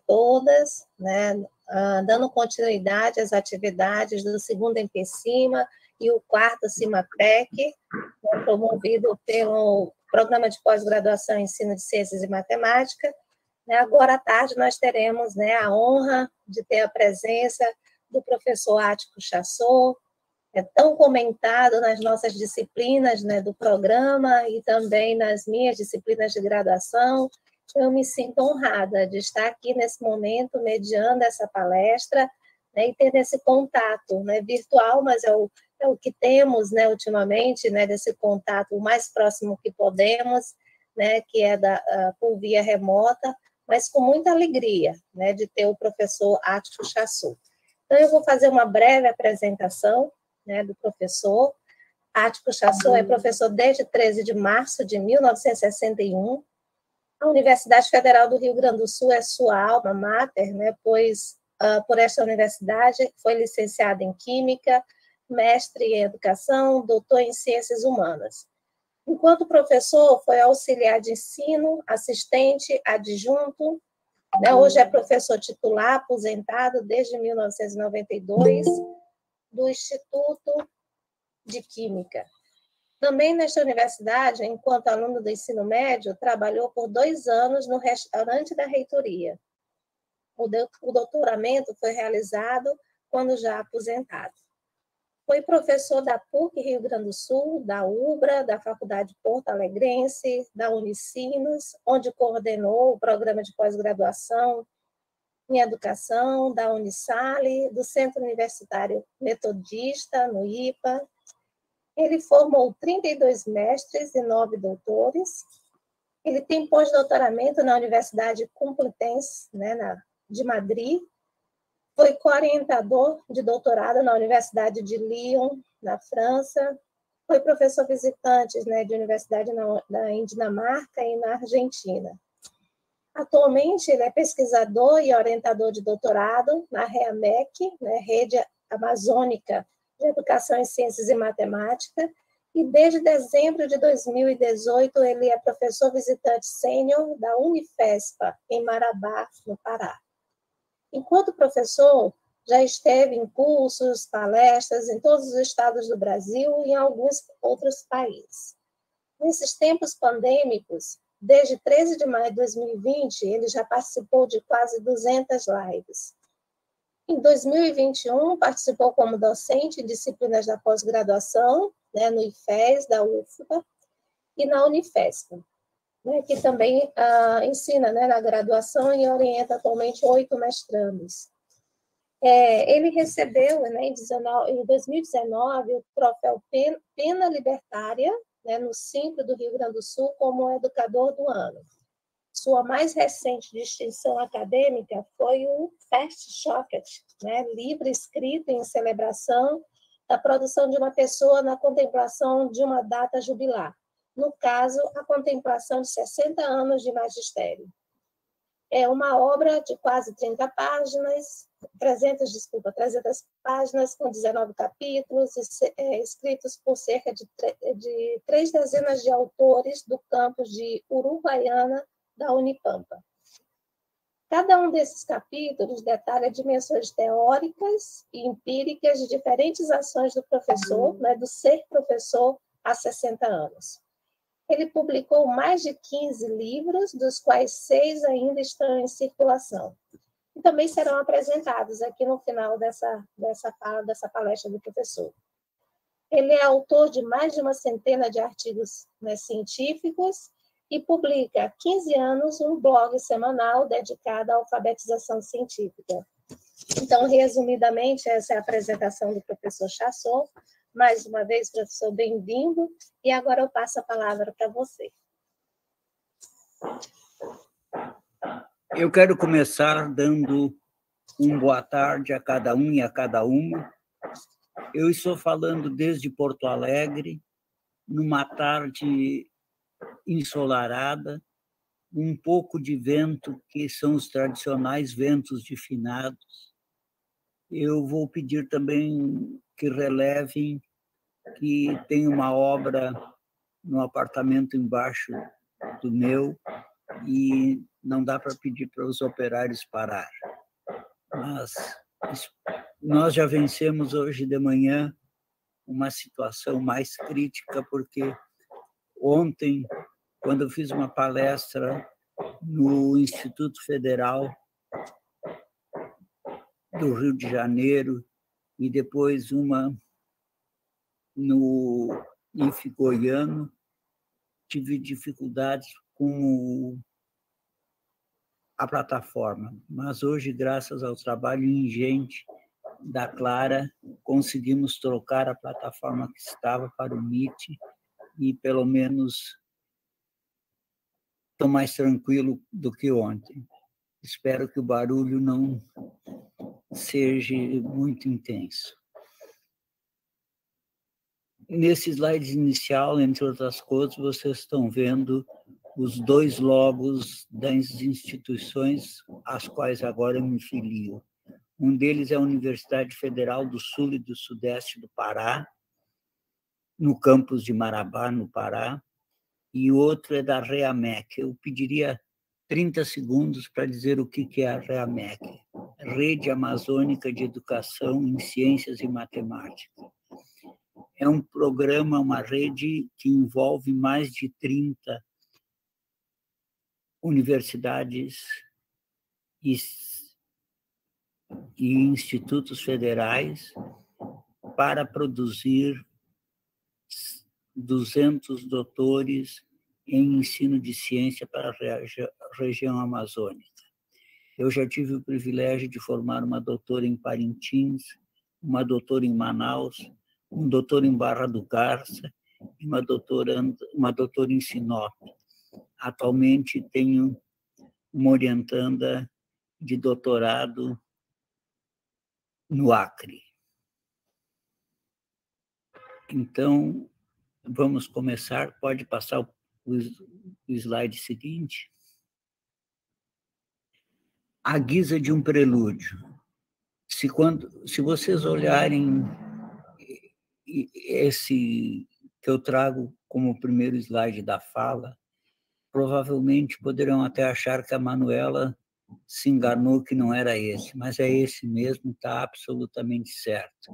todas, né, dando continuidade às atividades do segundo Empecima e o quarto CIMAPEC, promovido pelo Programa de Pós-Graduação em Ensino de Ciências e Matemática. Agora à tarde nós teremos, né, a honra de ter a presença do professor Ático Chassot, tão comentado nas nossas disciplinas, né, do programa e também nas minhas disciplinas de graduação. Eu me sinto honrada de estar aqui nesse momento, mediando essa palestra, né, e ter esse contato, né, virtual, mas é o que temos, né, ultimamente, né, desse contato o mais próximo que podemos, né, que é por via remota, mas com muita alegria, né, de ter o professor Ático Chassot. Então, eu vou fazer uma breve apresentação, né, do professor. Ático Chassot é professor desde 13 de março de 1961. A Universidade Federal do Rio Grande do Sul é sua alma mater, né, pois por esta universidade foi licenciado em Química, mestre em Educação, doutor em Ciências Humanas. Enquanto professor, foi auxiliar de ensino, assistente, adjunto, né, hoje é professor titular, aposentado desde 1992, do Instituto de Química. Também nesta universidade, enquanto aluno do ensino médio, trabalhou por 2 anos no restaurante da reitoria. O doutoramento foi realizado quando já aposentado. Foi professor da PUC Rio Grande do Sul, da UBRA, da Faculdade Porto Alegrense, da Unicinos, onde coordenou o programa de pós-graduação em Educação, da Unisale, do Centro Universitário Metodista, no IPA. Ele formou 32 mestres e 9 doutores. Ele tem pós-doutoramento na Universidade Complutense, né, de Madrid. Foi co-orientador de doutorado na Universidade de Lyon, na França. Foi professor visitante, né, de universidade em Dinamarca e na Argentina. Atualmente, ele é pesquisador e orientador de doutorado na REAMEC, né, Rede Amazônica de Educação em Ciências e Matemática, e desde dezembro de 2018 ele é professor visitante sênior da Unifespa, em Marabá, no Pará. Enquanto professor, já esteve em cursos, palestras em todos os estados do Brasil e em alguns outros países. Nesses tempos pandêmicos, desde 13 de maio de 2020, ele já participou de quase 200 lives. Em 2021, participou como docente em disciplinas da pós-graduação, né, no IFES, da UFBA, e na Unifespa, né, que também ensina, né, na graduação e orienta atualmente 8 mestrandos. Ele recebeu, né, em 2019 o troféu Pena Libertária, né, no Simpro do Rio Grande do Sul, como educador do ano. Sua mais recente distinção acadêmica foi o First Shocking, né, livro escrito em celebração da produção de uma pessoa na contemplação de uma data jubilar. No caso, a contemplação de 60 anos de magistério. É uma obra de quase 30 páginas, 300 páginas, com 19 capítulos, escritos por cerca de 3 dezenas de autores do campus de Uruguaiana, da Unipampa. Cada um desses capítulos detalha dimensões teóricas e empíricas de diferentes ações do professor, né, do ser professor há 60 anos. Ele publicou mais de 15 livros, dos quais 6 ainda estão em circulação. E também serão apresentados aqui no final dessa palestra do professor. Ele é autor de mais de uma centena de artigos, né, científicos e publica há 15 anos um blog semanal dedicado à alfabetização científica. Então, resumidamente, essa é a apresentação do professor Chassot. Mais uma vez, professor, bem-vindo. E agora eu passo a palavra para você. Eu quero começar dando boa tarde a cada um e a cada uma. Eu estou falando desde Porto Alegre, numa tarde ensolarada, um pouco de vento, que são os tradicionais ventos de finados. Eu vou pedir também que relevem que tem uma obra no apartamento embaixo do meu, e não dá para pedir para os operários parar. Mas nós já vencemos hoje de manhã uma situação mais crítica, porque ontem, quando eu fiz uma palestra no Instituto Federal do Rio de Janeiro e depois uma no IF Goiano, tive dificuldades com a plataforma, mas hoje, graças ao trabalho ingente da Clara, conseguimos trocar a plataforma que estava para o Meet e, pelo menos, estou mais tranquilo do que ontem. Espero que o barulho não seja muito intenso. Nesse slide inicial, entre outras coisas, vocês estão vendo os 2 logos das instituições às quais agora eu me filio. Um deles é a Universidade Federal do Sul e do Sudeste do Pará, no campus de Marabá, no Pará, e o outro é da REAMEC. Eu pediria 30 segundos para dizer o que é a REAMEC, Rede Amazônica de Educação em Ciências e Matemática. É um programa, uma rede que envolve mais de 30 universidades e institutos federais para produzir 200 doutores em ensino de ciência para a região amazônica. Eu já tive o privilégio de formar uma doutora em Parintins, uma doutora em Manaus, um doutor em Barra do Garça e uma doutora em Sinop. Atualmente tenho uma orientanda de doutorado no Acre. Então, vamos começar. Pode passar o slide seguinte. À guisa de um prelúdio. Se vocês olharem esse que eu trago como primeiro slide da fala, provavelmente poderão até achar que a Manuela se enganou, que não era esse, mas é esse mesmo, está absolutamente certo.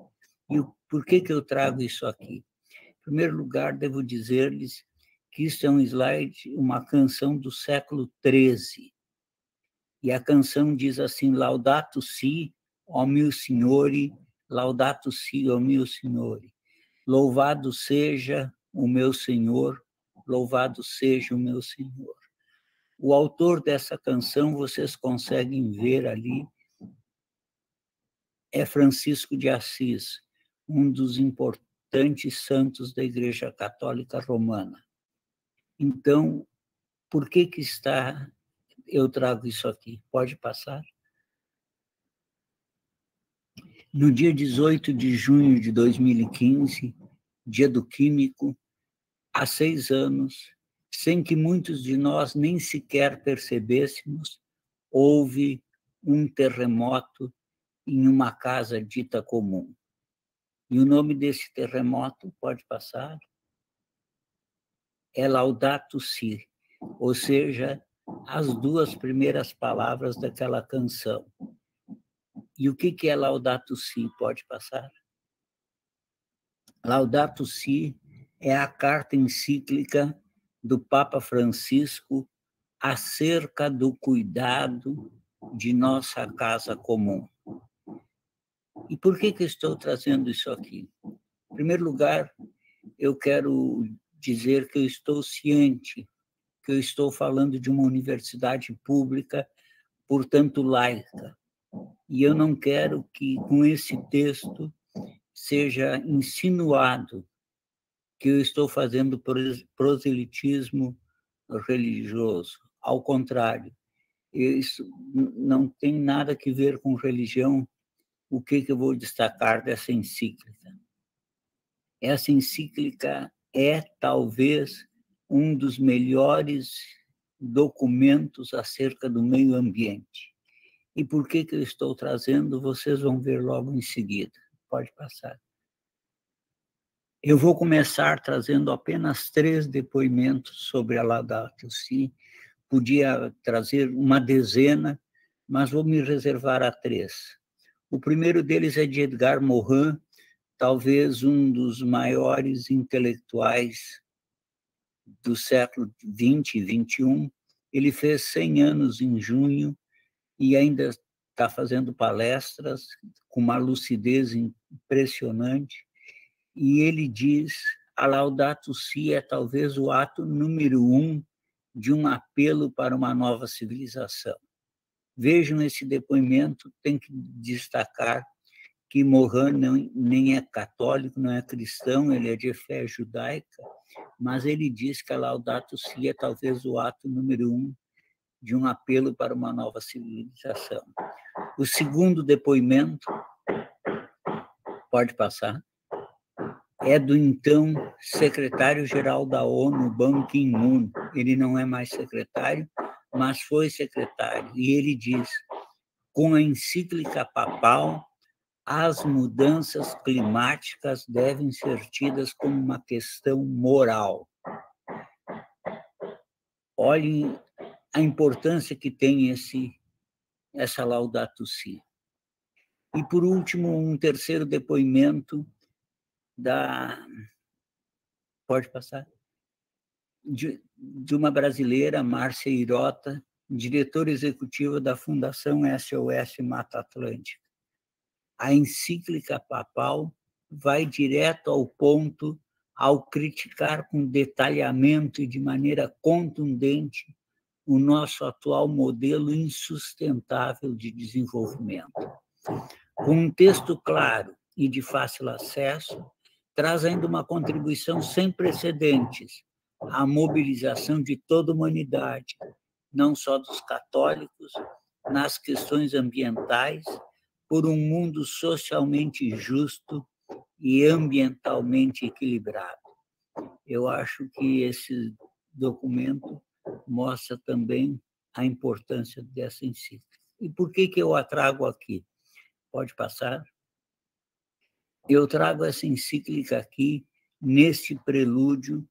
E por que eu trago isso aqui? Em primeiro lugar, devo dizer-lhes que isso é um slide, uma canção do século XIII. E a canção diz assim: Laudato si, ó mio signori, laudato si, ó mio signori. Louvado seja o meu Senhor, louvado seja o meu Senhor. O autor dessa canção, vocês conseguem ver ali, é Francisco de Assis, um dos importantes santos da Igreja Católica Romana. Então, por que eu trago isso aqui? Pode passar? No dia 18 de junho de 2015, dia do Químico, há 6 anos, sem que muitos de nós nem sequer percebêssemos, houve um terremoto em uma casa dita comum. E o nome desse terremoto, pode passar, é Laudato Si, ou seja, as 2 primeiras palavras daquela canção. E o que é Laudato Si? Pode passar? Laudato Si é a carta encíclica do Papa Francisco acerca do cuidado de nossa casa comum. E por que eu estou trazendo isso aqui? Em primeiro lugar, eu quero dizer que eu estou ciente que eu estou falando de uma universidade pública, portanto laica. E eu não quero que, com esse texto, seja insinuado que eu estou fazendo proselitismo religioso. Ao contrário, isso não tem nada a ver com religião. O que eu vou destacar dessa encíclica? Essa encíclica é, talvez, um dos melhores documentos acerca do meio ambiente. E por que eu estou trazendo, vocês vão ver logo em seguida. Pode passar. Eu vou começar trazendo apenas 3 depoimentos sobre a Laudato Si, podia trazer uma dezena, mas vou me reservar a 3. O primeiro deles é de Edgar Morin, talvez um dos maiores intelectuais do século XX e XXI. Ele fez 100 anos em junho e ainda está fazendo palestras com uma lucidez impressionante. E ele diz: a Laudato Si é talvez o ato número 1 de um apelo para uma nova civilização. Vejam esse depoimento, tem que destacar que Morin nem é católico, não é cristão, ele é de fé judaica, mas ele diz que a Laudato Si é talvez o ato número 1 de um apelo para uma nova civilização. O segundo depoimento, pode passar, é do então secretário-geral da ONU, Ban Ki-moon. Ele não é mais secretário, mas foi secretário. E ele diz: com a encíclica papal, as mudanças climáticas devem ser tidas como uma questão moral. Olhem a importância que tem essa Laudato Si. E, por último, um terceiro depoimento pode passar? De uma brasileira, Márcia Irota, diretora executiva da Fundação SOS Mata Atlântica. A encíclica papal vai direto ao ponto ao criticar com detalhamento e de maneira contundente o nosso atual modelo insustentável de desenvolvimento. Com um texto claro e de fácil acesso, traz ainda uma contribuição sem precedentes à mobilização de toda a humanidade, não só dos católicos, nas questões ambientais, por um mundo socialmente justo e ambientalmente equilibrado. Eu acho que esse documento mostra também a importância dessa encíclica. E por que eu a trago aqui? Pode passar? Eu trago essa encíclica aqui, neste prelúdio,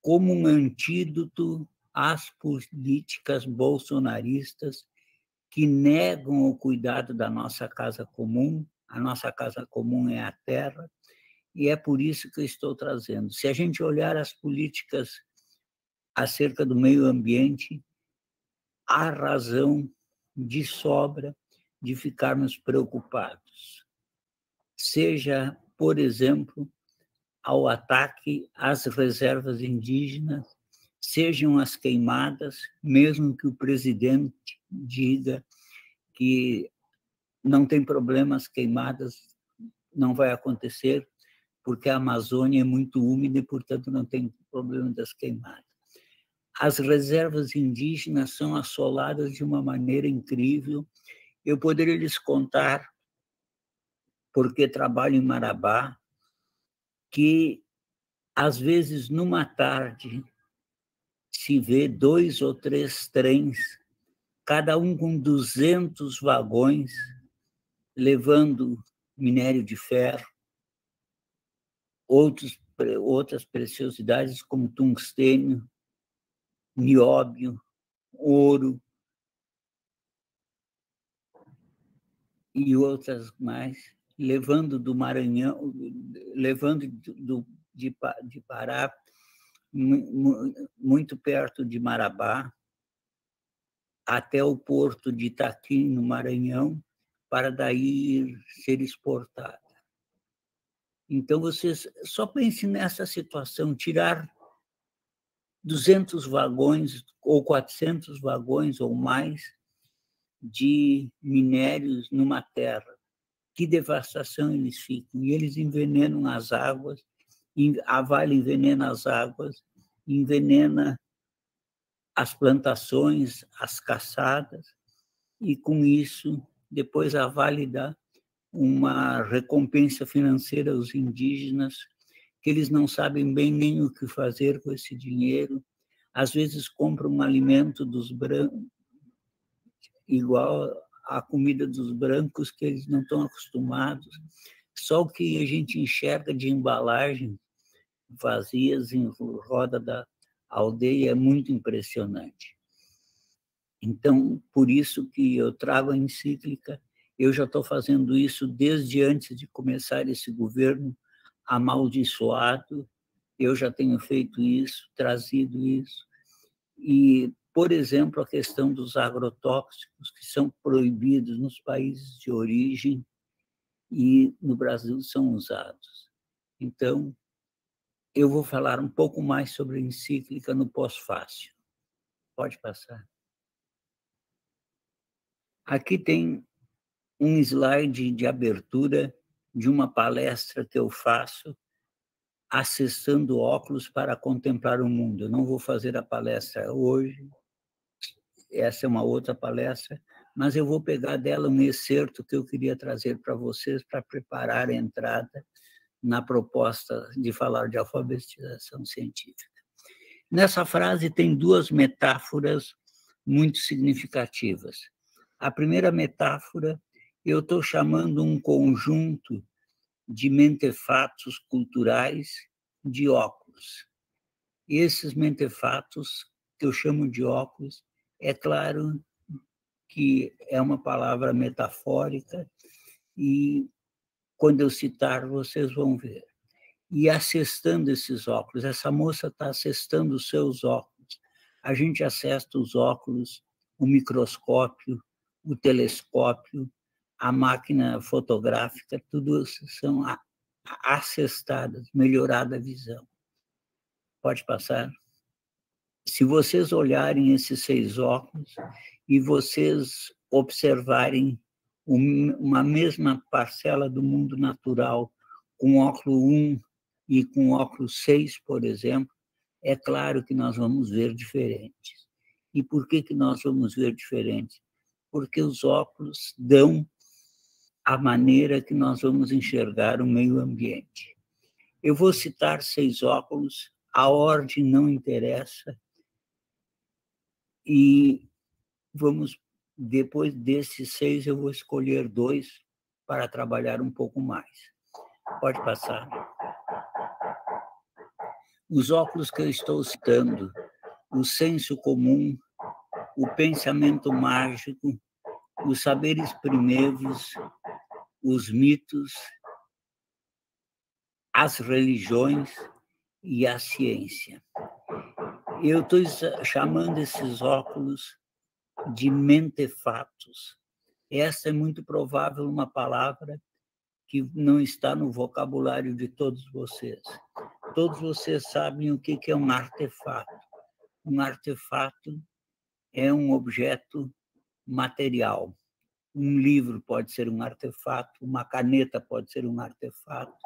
como um antídoto às políticas bolsonaristas que negam o cuidado da nossa casa comum. A nossa casa comum é a terra, e é por isso que eu estou trazendo. Se a gente olhar as políticas acerca do meio ambiente, há razão de sobra de ficarmos preocupados. Seja, por exemplo, ao ataque às reservas indígenas, sejam as queimadas, mesmo que o presidente diga que não tem problema, as queimadas não vai acontecer, porque a Amazônia é muito úmida e, portanto, não tem problema das queimadas. As reservas indígenas são assoladas de uma maneira incrível. Eu poderia lhes contar, porque trabalho em Marabá, que, às vezes, numa tarde, se vê 2 ou 3 trens, cada um com 200 vagões, levando minério de ferro, outras preciosidades como tungstênio, nióbio, ouro e outras mais, levando do Maranhão, levando de Pará, muito perto de Marabá, até o porto de Itaqui, no Maranhão, para daí ser exportada. Então, vocês só pensem nessa situação, tirar 200 vagões ou 400 vagões ou mais de minérios numa terra. Que devastação eles ficam. E eles envenenam as águas, a Vale envenena as águas, envenena as plantações, as caçadas, e com isso, depois a Vale dá uma recompensa financeira aos indígenas, que eles não sabem bem nem o que fazer com esse dinheiro. Às vezes compram um alimento dos brancos, igual à comida dos brancos, que eles não estão acostumados. Só o que a gente enxerga de embalagem vazias em roda da aldeia é muito impressionante. Então, por isso que eu trago a encíclica. Eu já estou fazendo isso desde antes de começar esse governo amaldiçoado. Eu já tenho feito isso, trazido isso. E, por exemplo, a questão dos agrotóxicos, que são proibidos nos países de origem e no Brasil são usados. Então, eu vou falar um pouco mais sobre a encíclica no pós-fácil. Pode passar. Aqui tem um slide de abertura de uma palestra que eu faço acessando óculos para contemplar o mundo. Eu não vou fazer a palestra hoje, essa é uma outra palestra, mas eu vou pegar dela um excerto que eu queria trazer para vocês para preparar a entrada na proposta de falar de alfabetização científica. Nessa frase tem duas metáforas muito significativas. A primeira metáfora, eu estou chamando um conjunto de mentefatos culturais de óculos. Esses mentefatos, que eu chamo de óculos, é claro que é uma palavra metafórica e, quando eu citar, vocês vão ver. E acessando esses óculos, essa moça está acessando os seus óculos. A gente acessa os óculos, o microscópio, o telescópio, a máquina fotográfica, tudo são acessadas, melhorada a visão. Pode passar? Se vocês olharem esses 6 óculos e vocês observarem uma mesma parcela do mundo natural com óculo 1 e com óculos 6, por exemplo, é claro que nós vamos ver diferentes. E por que nós vamos ver diferentes? Porque os óculos dão a maneira que nós vamos enxergar o meio ambiente. Eu vou citar 6 óculos, a ordem não interessa, e vamos, depois desses 6, eu vou escolher 2 para trabalhar um pouco mais. Pode passar. Os óculos que eu estou citando, o senso comum, o pensamento mágico, os saberes primeiros, os mitos, as religiões e a ciência. Eu estou chamando esses óculos de mentefatos. Essa é muito provável uma palavra que não está no vocabulário de todos vocês. Todos vocês sabem o que é um artefato. Um artefato é um objeto material. Um livro pode ser um artefato, uma caneta pode ser um artefato,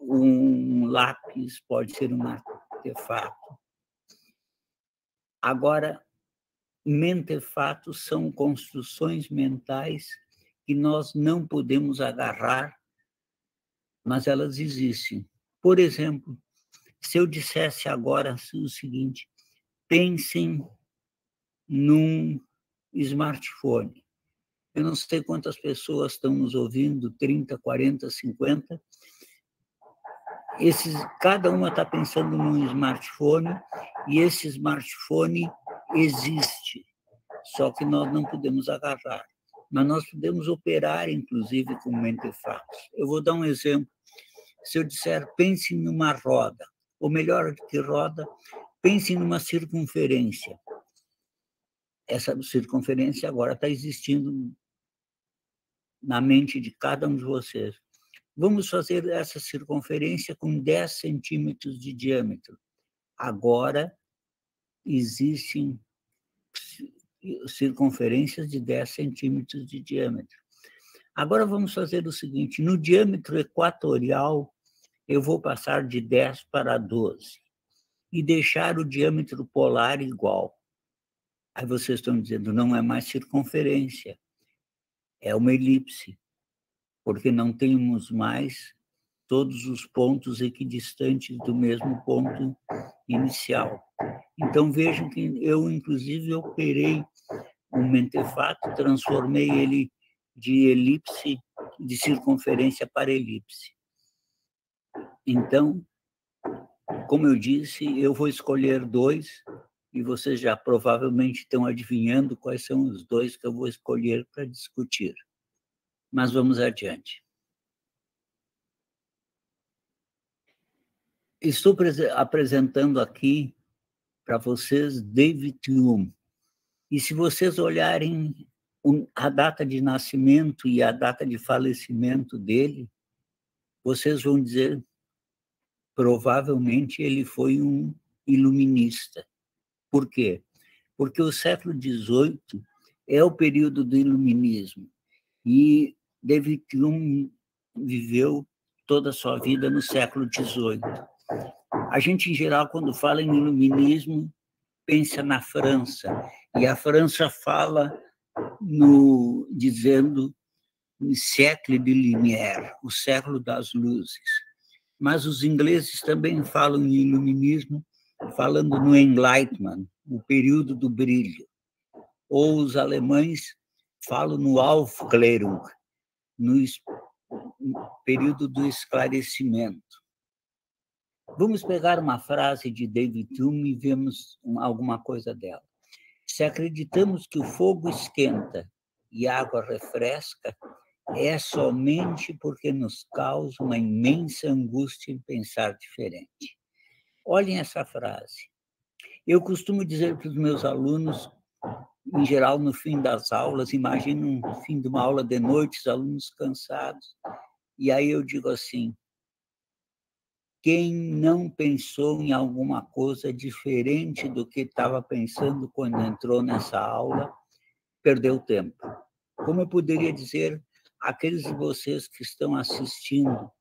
um lápis pode ser um artefato. Agora, mentefatos são construções mentais que nós não podemos agarrar, mas elas existem. Por exemplo, se eu dissesse agora o seguinte: pensem num smartphone. Eu não sei quantas pessoas estão nos ouvindo, 30, 40, 50. Cada uma está pensando num smartphone, e esse smartphone existe, só que nós não podemos agarrar. Mas nós podemos operar, inclusive, com mentefatos. Eu vou dar um exemplo. Se eu disser, pense numa roda, ou melhor do que roda, pense numa circunferência. Essa circunferência agora está existindo na mente de cada um de vocês. Vamos fazer essa circunferência com 10 centímetros de diâmetro. Agora, existem circunferências de 10 centímetros de diâmetro. Agora vamos fazer o seguinte: no diâmetro equatorial, eu vou passar de 10 para 12 e deixar o diâmetro polar igual. Aí vocês estão dizendo, não é mais circunferência, é uma elipse, porque não temos mais todos os pontos equidistantes do mesmo ponto inicial. Então, vejam que eu, inclusive, operei um mentefato, transformei ele de elipse, de circunferência para elipse. Então, como eu disse, eu vou escolher 2 e vocês já provavelmente estão adivinhando quais são os dois que eu vou escolher para discutir. Mas vamos adiante. Estou apresentando aqui para vocês David Hume. E se vocês olharem a data de nascimento e a data de falecimento dele, vocês vão dizer, provavelmente ele foi um iluminista. Por quê? Porque o século XVIII é o período do iluminismo. E David Hume viveu toda a sua vida no século XVIII. A gente, em geral, quando fala em iluminismo, pensa na França. E a França fala dizendo siècle de lumière, o século das luzes. Mas os ingleses também falam em iluminismo, falando no Enlightenment, o período do brilho. Ou os alemães falam no Aufklärung, no período do esclarecimento. Vamos pegar uma frase de David Hume e vemos alguma coisa dela. Se acreditamos que o fogo esquenta e a água refresca, é somente porque nos causa uma imensa angústia em pensar diferente. Olhem essa frase. Eu costumo dizer para os meus alunos, em geral, no fim das aulas, imagino um fim de uma aula de noite, os alunos cansados, e aí eu digo assim, quem não pensou em alguma coisa diferente do que estava pensando quando entrou nessa aula, perdeu tempo. Como eu poderia dizer, aqueles de vocês que estão assistindo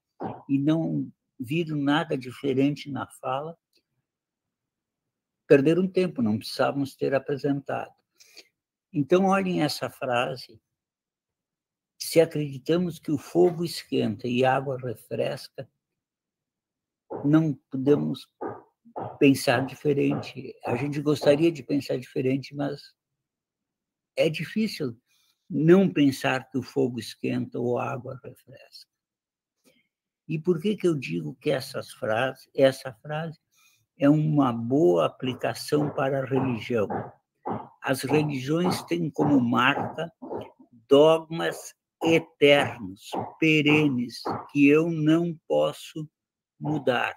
e não viram nada diferente na fala, perderam tempo, não precisávamos ter apresentado. Então, olhem essa frase. Se acreditamos que o fogo esquenta e a água refresca, não podemos pensar diferente. A gente gostaria de pensar diferente, mas é difícil não pensar que o fogo esquenta ou a água refresca. E por que eu digo que essa frase é uma boa aplicação para a religião? As religiões têm como marca dogmas eternos, perenes, que eu não posso mudar.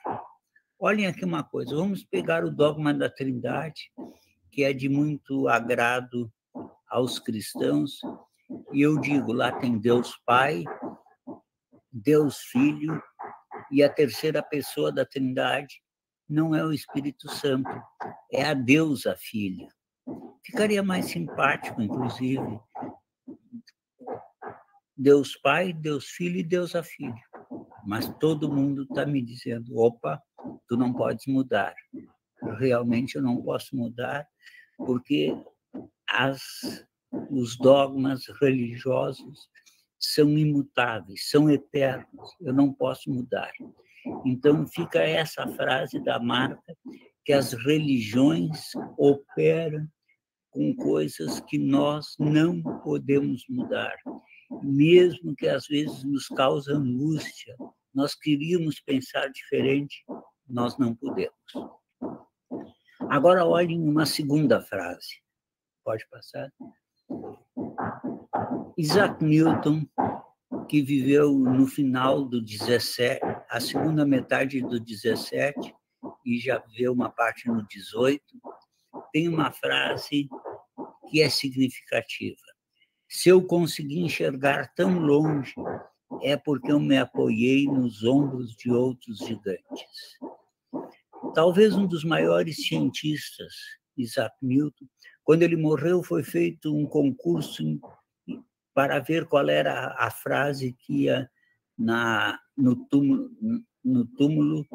Olhem aqui uma coisa, vamos pegar o dogma da Trindade, que é de muito agrado aos cristãos, e eu digo, lá tem Deus Pai, Deus Filho, e a terceira pessoa da Trindade não é o Espírito Santo, é a Deusa Filha. Ficaria mais simpático, inclusive, Deus Pai, Deus Filho e Deus a Filho. Mas todo mundo está me dizendo, opa, tu não podes mudar. Realmente eu não posso mudar, porque os dogmas religiosos são imutáveis, são eternos, eu não posso mudar. Então, fica essa frase da marca, que as religiões operam com coisas que nós não podemos mudar, mesmo que às vezes nos cause angústia. Nós queríamos pensar diferente, nós não podemos. Agora, olhem uma segunda frase. Pode passar? Isaac Newton, que viveu no final do 17, a segunda metade do 17, e já viveu uma parte no 18, tem uma frase que é significativa. Se eu conseguir enxergar tão longe, é porque eu me apoiei nos ombros de outros gigantes. Talvez um dos maiores cientistas, Isaac Newton, quando ele morreu, foi feito um concurso para ver qual era a frase que ia no túmulo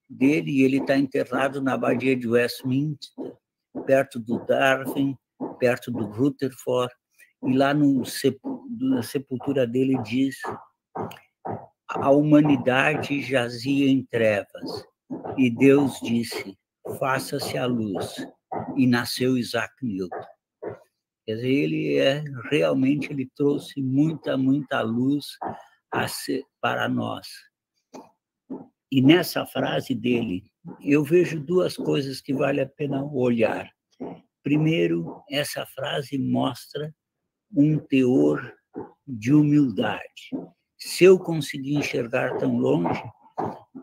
dele, e ele está enterrado na abadia de Westminster, perto do Darwin, perto do Rutherford, e lá na sepultura dele diz: a humanidade jazia em trevas, e Deus disse, faça-se a luz, e nasceu Isaac Newton. Quer dizer, realmente ele trouxe muita luz para nós. E nessa frase dele, eu vejo duas coisas que vale a pena olhar. Primeiro, essa frase mostra um teor de humildade. Se eu conseguir enxergar tão longe,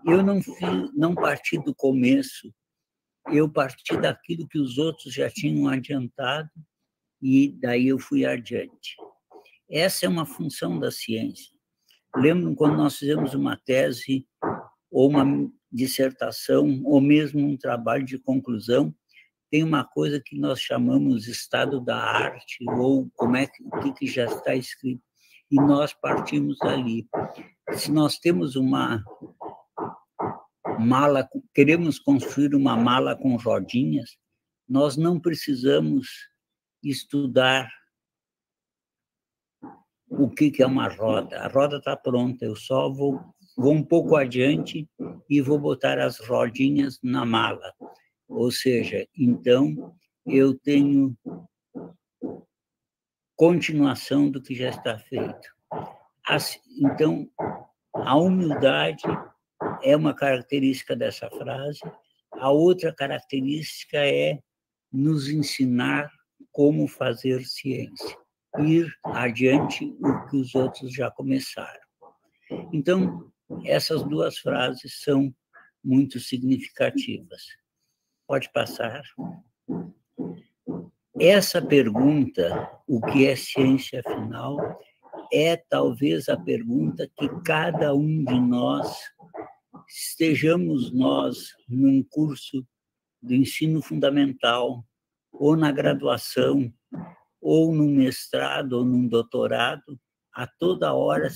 eu não parti do começo, eu parti daquilo que os outros já tinham adiantado e daí eu fui adiante. Essa é uma função da ciência. Lembro quando nós fizemos uma tese ou uma dissertação ou mesmo um trabalho de conclusão, tem uma coisa que nós chamamos de estado da arte ou o que já está escrito. E nós partimos dali. Se nós temos uma mala, queremos construir uma mala com rodinhas, nós não precisamos estudar o que é uma roda. A roda está pronta, eu só vou um pouco adiante e vou botar as rodinhas na mala. Ou seja, então, eu tenho continuação do que já está feito. Então, a humildade é uma característica dessa frase. A outra característica é nos ensinar como fazer ciência, ir adiante o que os outros já começaram. Então, essas duas frases são muito significativas. Pode passar. Essa pergunta, o que é ciência afinal, é talvez a pergunta que cada um de nós, estejamos nós num curso do ensino fundamental, ou na graduação, ou no mestrado, ou num doutorado, a toda hora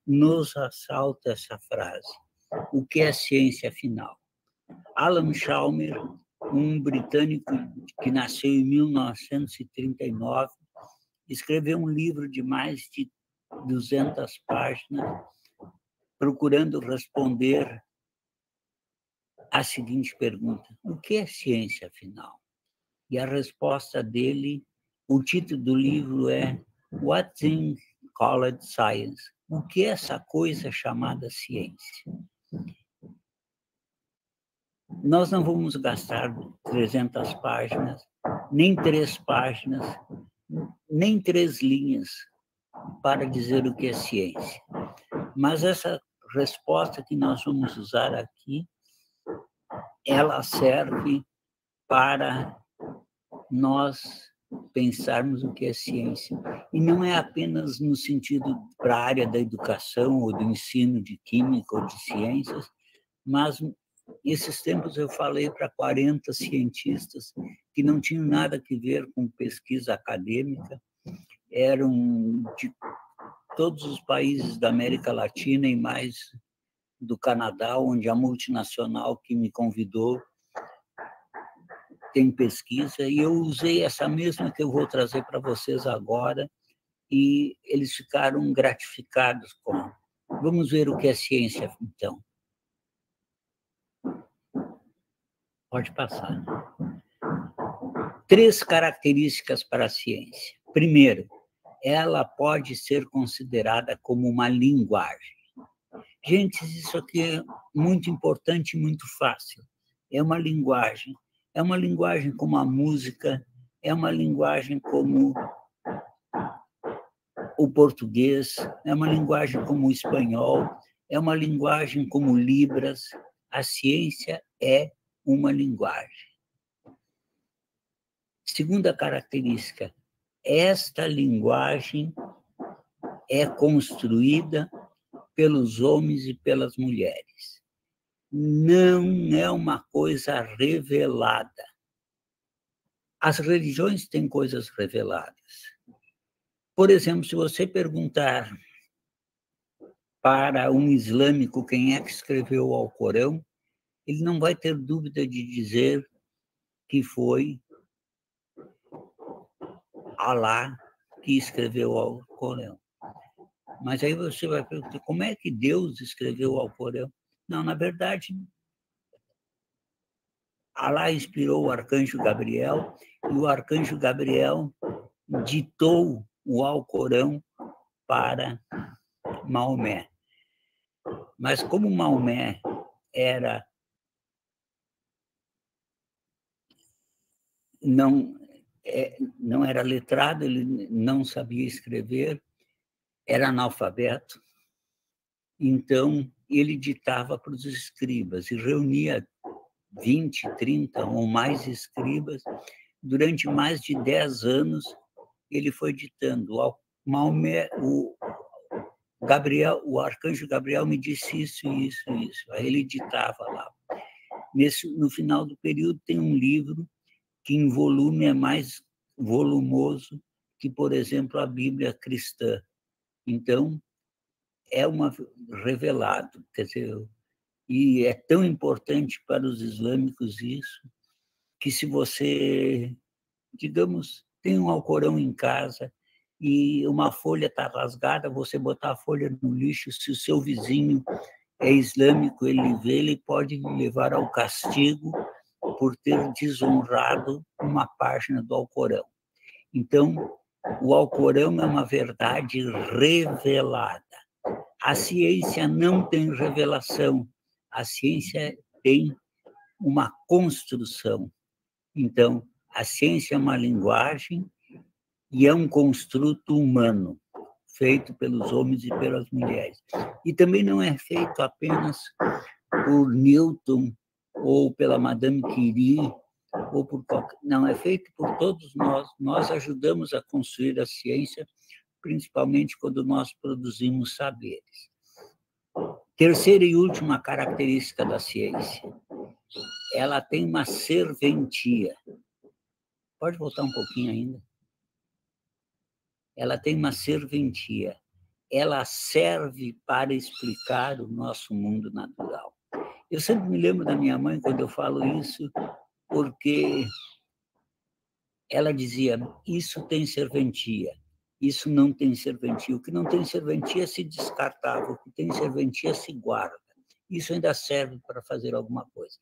nos assalta essa frase. O que é ciência afinal? Alan Chalmers, um britânico que nasceu em 1939, escreveu um livro de mais de 200 páginas, procurando responder a seguinte pergunta: o que é ciência, afinal? E a resposta dele, o título do livro é What Thing Called Science? O que é essa coisa chamada ciência? Nós não vamos gastar 300 páginas, nem 3 páginas, nem 3 linhas para dizer o que é ciência. Mas essa resposta que nós vamos usar aqui, ela serve para nós pensarmos o que é ciência. E não é apenas no sentido para a área da educação ou do ensino de química ou de ciências, mas esses tempos eu falei para 40 cientistas que não tinham nada a ver com pesquisa acadêmica, eram de todos os países da América Latina e mais do Canadá, onde a multinacional que me convidou tem pesquisa, e eu usei essa mesma que eu vou trazer para vocês agora, e eles ficaram gratificados com. Vamos ver o que é ciência, então. Pode passar. 3 características para a ciência. Primeiro, ela pode ser considerada como uma linguagem. Gente, isso aqui é muito importante e muito fácil. É uma linguagem. É uma linguagem como a música, é uma linguagem como o português, é uma linguagem como o espanhol, é uma linguagem como Libras. A ciência é uma linguagem. Segunda característica, esta linguagem é construída pelos homens e pelas mulheres. Não é uma coisa revelada. As religiões têm coisas reveladas. Por exemplo, se você perguntar para um islâmico quem é que escreveu o Alcorão, ele não vai ter dúvida de dizer que foi Alá que escreveu o Alcorão. Mas aí você vai perguntar, como é que Deus escreveu o Alcorão? Não, na verdade, Alá inspirou o arcanjo Gabriel, e o arcanjo Gabriel ditou o Alcorão para Maomé. Mas como Maomé não era letrado, ele não sabia escrever, era analfabeto. Então, ele ditava para os escribas e reunia 20, 30 ou mais escribas. Durante mais de 10 anos, ele foi ditando. O arcanjo Gabriel me disse isso, isso, isso. Aí ele ditava lá. No final do período, tem um livro que, em volume, é mais volumoso que, por exemplo, a Bíblia cristã. Então, é revelado, quer dizer, e é tão importante para os islâmicos isso, que se você, digamos, tem um Alcorão em casa e uma folha está rasgada, você botar a folha no lixo, se o seu vizinho é islâmico, ele vê, ele pode levar ao castigo por ter desonrado uma página do Alcorão. Então, o Alcorão é uma verdade revelada. A ciência não tem revelação, a ciência tem uma construção. Então, a ciência é uma linguagem e é um construto humano, feito pelos homens e pelas mulheres. E também não é feito apenas por Newton ou pela Madame Curie, ou por qualquer... Não, é feito por todos nós. Nós ajudamos a construir a ciência, principalmente quando nós produzimos saberes. Terceira e última característica da ciência, ela tem uma serventia. Pode voltar um pouquinho ainda? Ela tem uma serventia. Ela serve para explicar o nosso mundo natural. Eu sempre me lembro da minha mãe quando eu falo isso, porque ela dizia, isso tem serventia, isso não tem serventia. O que não tem serventia se descartava, o que tem serventia se guarda. Isso ainda serve para fazer alguma coisa.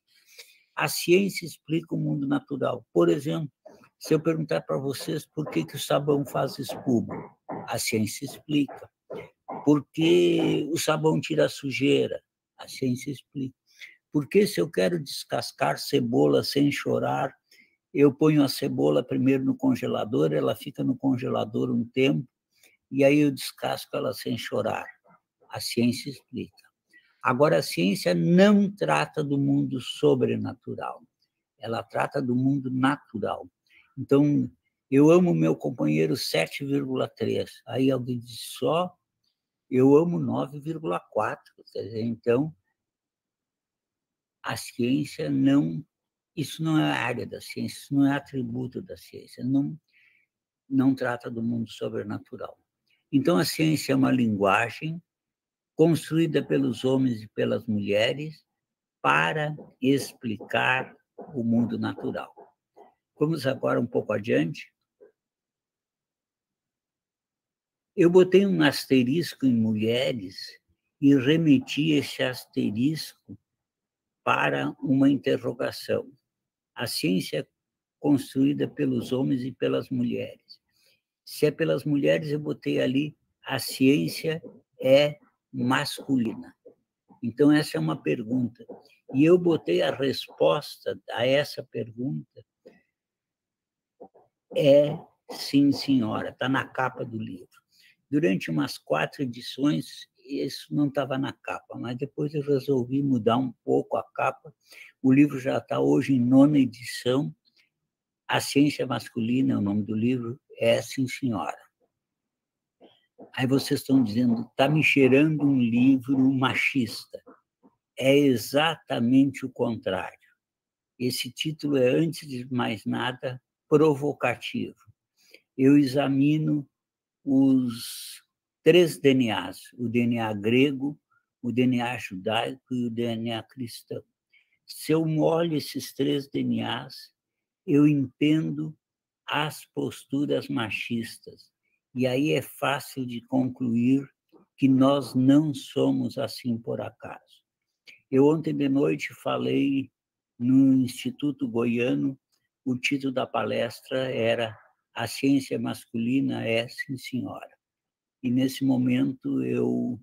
A ciência explica o mundo natural. Por exemplo, se eu perguntar para vocês por que o sabão faz espuma, a ciência explica. Por que o sabão tira a sujeira, a ciência explica. Por que, se eu quero descascar cebola sem chorar, eu ponho a cebola primeiro no congelador, ela fica no congelador um tempo, e aí eu descasco ela sem chorar. A ciência explica. Agora, a ciência não trata do mundo sobrenatural, ela trata do mundo natural. Então, eu amo meu companheiro 7,3. Aí alguém diz só, eu amo 9,4. Quer dizer, então, a ciência não... Isso não é área da ciência, isso não é atributo da ciência, não trata do mundo sobrenatural. Então, a ciência é uma linguagem construída pelos homens e pelas mulheres para explicar o mundo natural. Vamos agora um pouco adiante. Eu botei um asterisco em mulheres e remeti esse asterisco para uma interrogação. A ciência é construída pelos homens e pelas mulheres. Se é pelas mulheres, eu botei ali, a ciência é masculina. Então, essa é uma pergunta. E eu botei a resposta a essa pergunta, é sim, senhora, está na capa do livro. Durante umas 4 edições, isso não estava na capa, mas depois eu resolvi mudar um pouco a capa. O livro já está hoje em 9ª edição. A Ciência Masculina, é o nome do livro, é sim, senhora. Aí vocês estão dizendo, está me cheirando um livro machista. É exatamente o contrário. Esse título é, antes de mais nada, provocativo. Eu examino os 3 DNAs, o DNA grego, o DNA judaico e o DNA cristão. Se eu olho esses 3 DNAs, eu entendo as posturas machistas. E aí é fácil de concluir que nós não somos assim por acaso. Eu ontem de noite falei no Instituto Goiano, o título da palestra era A Ciência Masculina é, sim, senhora. E nesse momento eu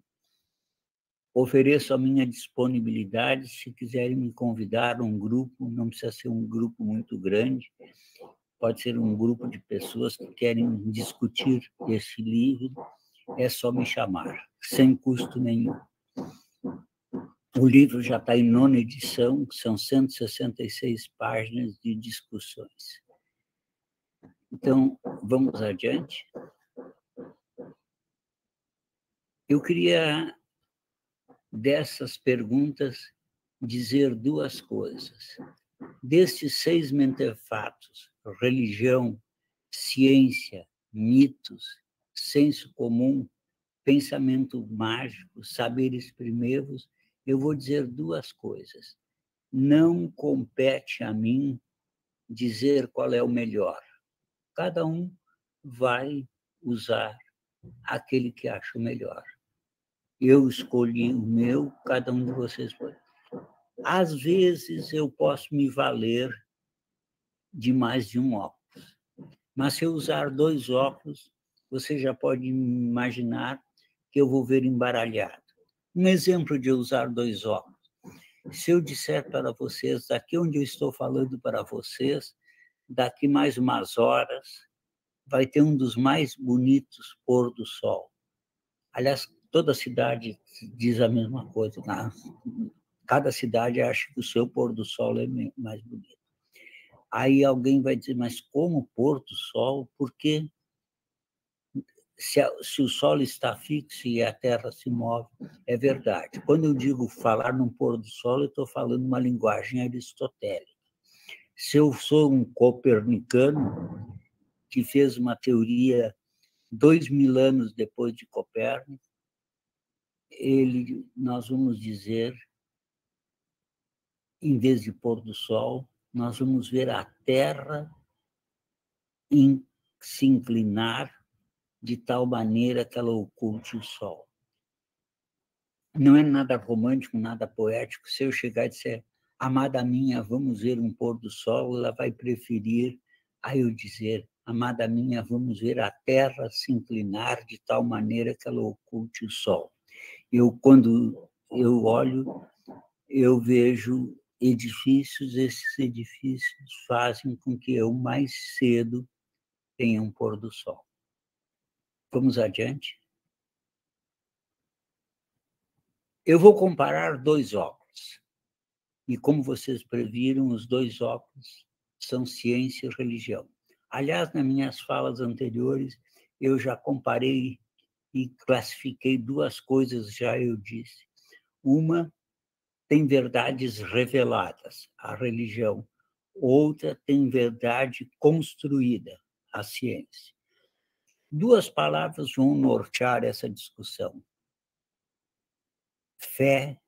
ofereço a minha disponibilidade, se quiserem me convidar a um grupo, não precisa ser um grupo muito grande, pode ser um grupo de pessoas que querem discutir esse livro, é só me chamar, sem custo nenhum. O livro já está em 9ª edição, são 166 páginas de discussões. Então, vamos adiante. Eu queria, dessas perguntas, dizer duas coisas. Destes 6 mentefatos, religião, ciência, mitos, senso comum, pensamento mágico, saberes primeiros, eu vou dizer duas coisas. Não compete a mim dizer qual é o melhor. Cada um vai usar aquele que acha o melhor. Eu escolhi o meu, cada um de vocês pode. Às vezes, eu posso me valer de mais de um óculos. Mas se eu usar 2 óculos, você já pode imaginar que eu vou ver embaralhado. Um exemplo de eu usar 2 óculos. Se eu disser para vocês, daqui onde eu estou falando para vocês, daqui mais umas horas, vai ter um dos mais bonitos pôr do sol. Aliás, toda cidade diz a mesma coisa. Cada cidade acha que o seu pôr do sol é mais bonito. Aí alguém vai dizer, mas como pôr do sol? Porque se o sol está fixo e a Terra se move, é verdade. Quando eu digo falar num pôr do sol, eu estou falando uma linguagem aristotélica. Se eu sou um copernicano que fez uma teoria 2000 anos depois de Copérnico, nós vamos dizer, em vez de pôr do sol, nós vamos ver a Terra se inclinar de tal maneira que ela oculte o sol. Não é nada romântico, nada poético. Se eu chegar e disser, amada minha, vamos ver um pôr do sol, ela vai preferir a eu dizer, amada minha, vamos ver a Terra se inclinar de tal maneira que ela oculte o sol. Quando eu olho, eu vejo edifícios, esses edifícios fazem com que eu mais cedo tenha um pôr do sol. Vamos adiante? Eu vou comparar 2 óculos. E como vocês previram, os 2 óculos são ciência e religião. Aliás, nas minhas falas anteriores, eu já comparei e classifiquei 2 coisas, já eu disse. Uma tem verdades reveladas, a religião. Outra tem verdade construída, a ciência. 2 palavras vão nortear essa discussão: fé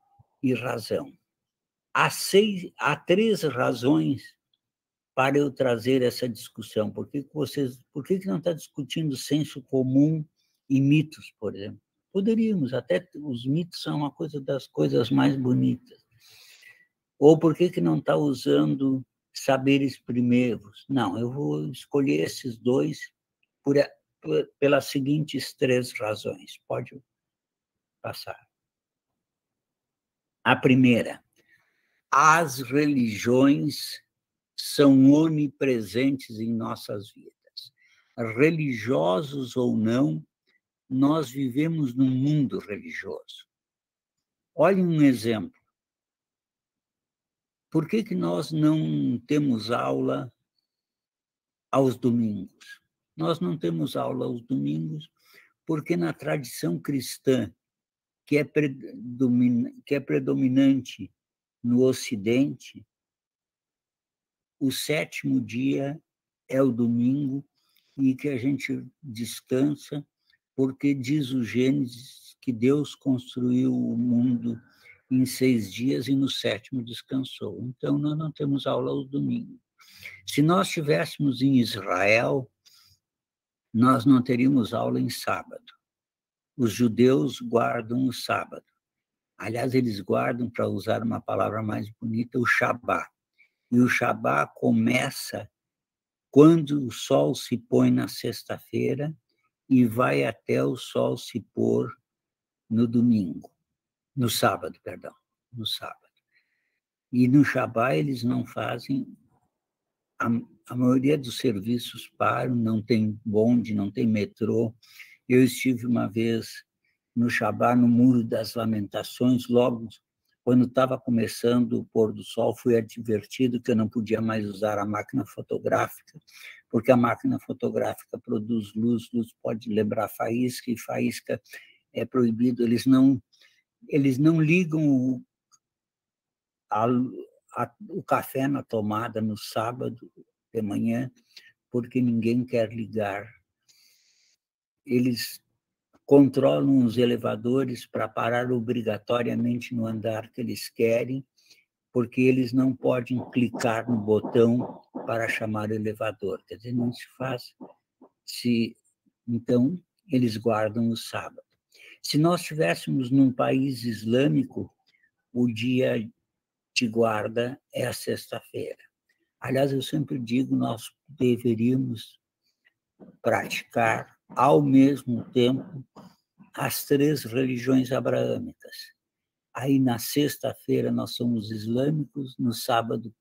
e razão. Há 3 razões para eu trazer essa discussão. Por que não está discutindo senso comum e mitos, por exemplo? Poderíamos, até os mitos são uma das coisas mais bonitas. Ou por que não está usando saberes primeiros? Não, eu vou escolher esses 2 pelas seguintes 3 razões. Pode passar. A primeira, as religiões são onipresentes em nossas vidas. Religiosos ou não, nós vivemos num mundo religioso. Olhem um exemplo. Por que nós não temos aula aos domingos? Nós não temos aula aos domingos porque na tradição cristã, que é predominante no Ocidente, o 7º dia é o domingo e que a gente descansa, porque diz o Gênesis que Deus construiu o mundo em 6 dias e no 7º descansou. Então, nós não temos aula aos domingos. Se nós estivéssemos em Israel, nós não teríamos aula em sábado. Os judeus guardam o sábado. Aliás, eles guardam, para usar uma palavra mais bonita, o Shabá. E o Shabá começa quando o sol se põe na sexta-feira e vai até o sol se pôr no sábado. E no Shabá eles não fazem a maioria dos serviços param, não tem bonde, não tem metrô. Eu estive uma vez no Shabá, no Muro das Lamentações, logo quando estava começando o pôr do sol, fui advertido que eu não podia mais usar a máquina fotográfica, porque a máquina fotográfica produz luz, luz pode lembrar faísca, e faísca é proibido. Eles não ligam o café na tomada no sábado de manhã, porque ninguém quer ligar. Eles controlam os elevadores para parar obrigatoriamente no andar que eles querem, porque eles não podem clicar no botão para chamar o elevador. Quer dizer, não se faz. Então, eles guardam o sábado. Se nós estivéssemos num país islâmico, o dia de guarda é a sexta-feira. Aliás, eu sempre digo, nós deveríamos praticar, ao mesmo tempo, as 3 religiões abraâmicas. Aí, na sexta-feira, nós somos islâmicos, no sábado,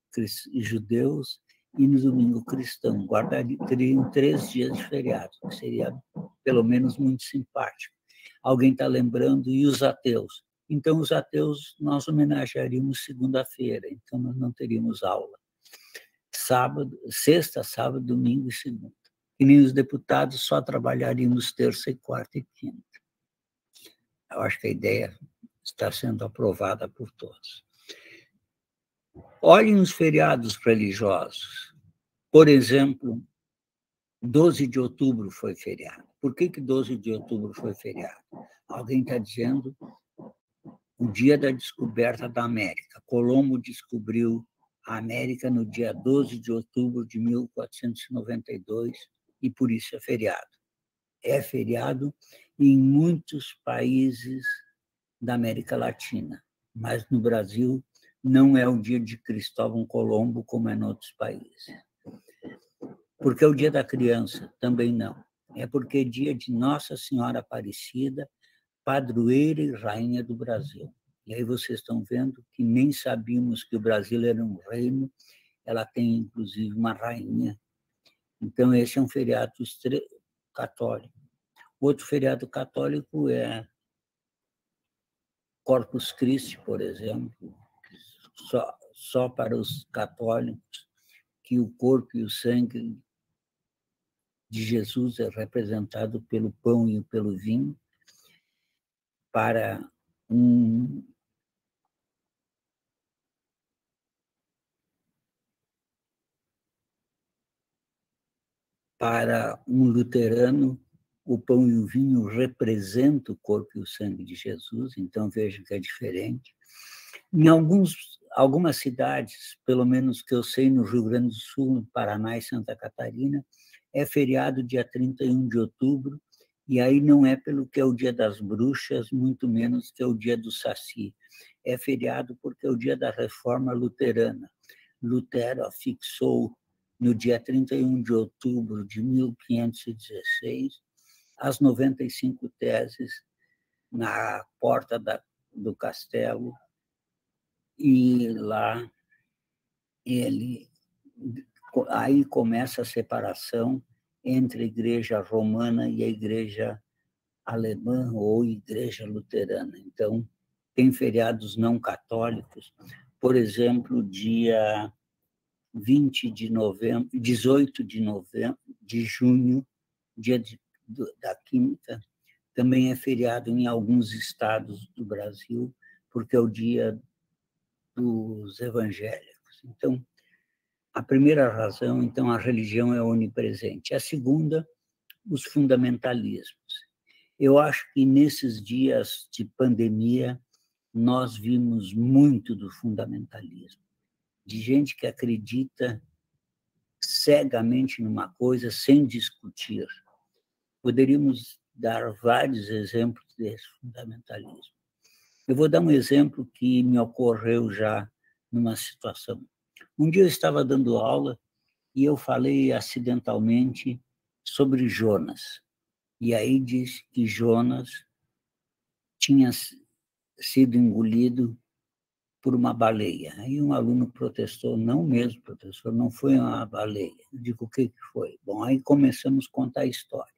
judeus, e no domingo, cristão. Teriam 3 dias de feriado, que seria, pelo menos, muito simpático. Alguém está lembrando, e os ateus? Então, os ateus nós homenagearíamos segunda-feira, então nós não teríamos aula. Sexta, sábado, domingo e segunda. E nem os deputados só trabalharíamos terça, quarta e quinta. Eu acho que a ideia está sendo aprovada por todos. Olhem os feriados religiosos. Por exemplo, 12 de outubro foi feriado. Por que 12 de outubro foi feriado? Alguém está dizendo o dia da descoberta da América. Colombo descobriu a América no dia 12 de outubro de 1492 e por isso é feriado. É feriado em muitos países da América Latina, mas no Brasil não é o dia de Cristóvão Colombo, como é em outros países. Porque é o dia da criança, também não. É porque é dia de Nossa Senhora Aparecida, padroeira e rainha do Brasil. E aí vocês estão vendo que nem sabíamos que o Brasil era um reino, ela tem, inclusive, uma rainha. Então, esse é um feriado católico. Outro feriado católico é Corpus Christi, por exemplo, só para os católicos, que o corpo e o sangue de Jesus é representado pelo pão e pelo vinho, para um luterano, o pão e o vinho representam o corpo e o sangue de Jesus, então vejam que é diferente. Em algumas cidades, pelo menos que eu sei, no Rio Grande do Sul, no Paraná e Santa Catarina, é feriado dia 31 de outubro, e aí não é pelo que é o dia das bruxas, muito menos que é o dia do Saci. É feriado porque é o dia da reforma luterana. Lutero afixou no dia 31 de outubro de 1516 as 95 teses na porta do castelo, e lá aí começa a separação entre a igreja romana e a igreja alemã ou igreja luterana. Então, tem feriados não católicos, por exemplo, dia 20 de novembro, 18 de junho, dia da Química, também é feriado em alguns estados do Brasil, porque é o dia dos evangélicos. Então, a primeira razão, então, a religião é onipresente. A segunda, os fundamentalismos. Eu acho que nesses dias de pandemia, nós vimos muito do fundamentalismo, de gente que acredita cegamente numa coisa sem discutir. Poderíamos dar vários exemplos desse fundamentalismo. Eu vou dar um exemplo que me ocorreu já numa situação. Um dia eu estava dando aula e eu falei acidentalmente sobre Jonas. E aí disse que Jonas tinha sido engolido por uma baleia. Aí um aluno protestou, não mesmo, professor, não foi uma baleia. Eu digo, o que foi? Bom, aí começamos a contar a história.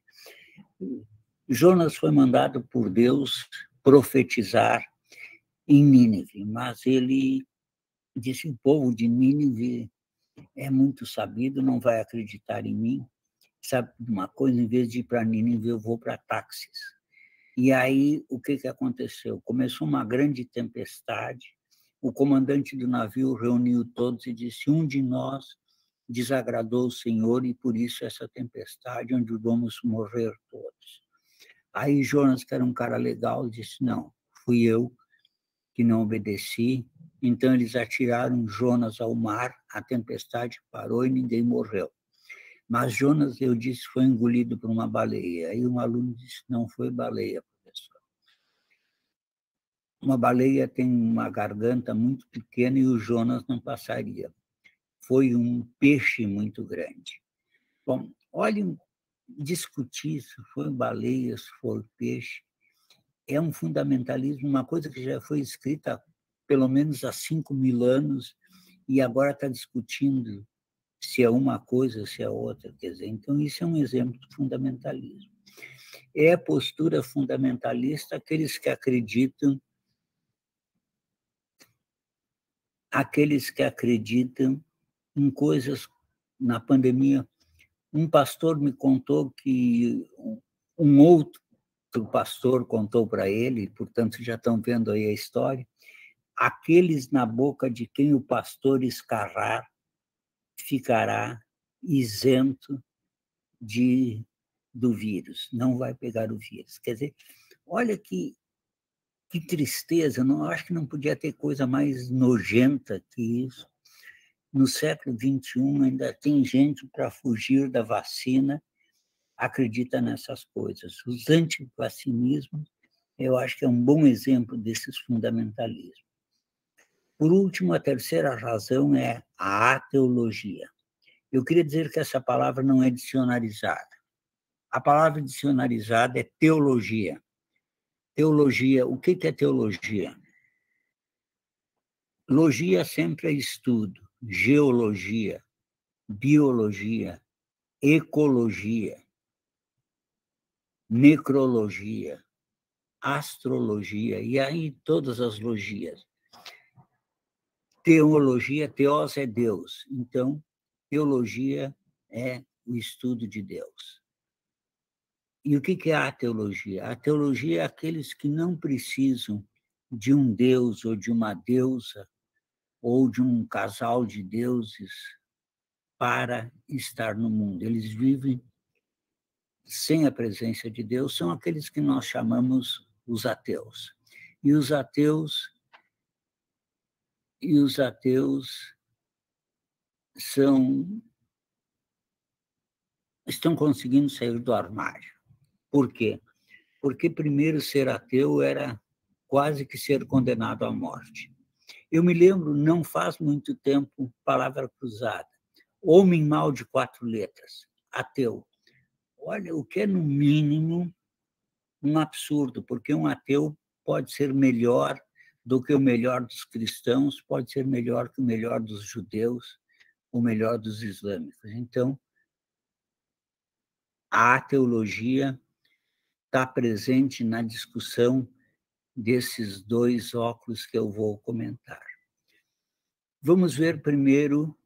Jonas foi mandado por Deus profetizar em Nínive, mas ele disse, o povo de Nínive é muito sabido, não vai acreditar em mim. Sabe uma coisa, em vez de ir para Nínive, eu vou para Táxis. E aí, o que aconteceu? Começou uma grande tempestade, o comandante do navio reuniu todos e disse, um de nós desagradou o Senhor e por isso essa tempestade, onde vamos morrer todos. Aí Jonas, que era um cara legal, disse, não, fui eu que não obedeci. Então eles atiraram Jonas ao mar, a tempestade parou e ninguém morreu. Mas Jonas, eu disse, foi engolido por uma baleia. Aí um aluno disse, não foi baleia, professor. Uma baleia tem uma garganta muito pequena e o Jonas não passaria. Foi um peixe muito grande. Bom, olhem, discutir se foi baleia, se foi peixe, é um fundamentalismo, uma coisa que já foi escrita pelo menos há 5.000 anos e agora está discutindo se é uma coisa, se é outra. Quer dizer, então, isso é um exemplo de fundamentalismo. É a postura fundamentalista aqueles que acreditam em coisas. Na pandemia, um pastor me contou que um outro pastor contou para ele, portanto, já estão vendo aí a história, aqueles na boca de quem o pastor escarrar ficará isento do vírus, não vai pegar o vírus. Quer dizer, olha que tristeza, não, acho que não podia ter coisa mais nojenta que isso. No século XXI ainda tem gente para fugir da vacina, acredita nessas coisas. Os antivacinismos, eu acho que é um bom exemplo desses fundamentalismos. Por último, a terceira razão é a ateologia. Eu queria dizer que essa palavra não é dicionarizada. A palavra dicionarizada é teologia. Teologia, o que é teologia? Logia sempre é estudo, geologia, biologia, ecologia, necrologia, astrologia, e aí todas as logias. Teologia, teos é Deus, então teologia é o estudo de Deus. E o que é a teologia? A teologia é aqueles que não precisam de um Deus ou de uma deusa ou de um casal de deuses para estar no mundo. Eles vivem sem a presença de Deus, são aqueles que nós chamamos os ateus. E os ateus estão conseguindo sair do armário. Por quê? Porque primeiro ser ateu era quase que ser condenado à morte. Eu me lembro, não faz muito tempo, palavra cruzada, homem mau de 4 letras, ateu. Olha, o que é, no mínimo, um absurdo, porque um ateu pode ser melhor do que o melhor dos cristãos, pode ser melhor que o melhor dos judeus, o melhor dos islâmicos. Então, a teologia está presente na discussão desses dois óculos que eu vou comentar. Vamos ver primeiro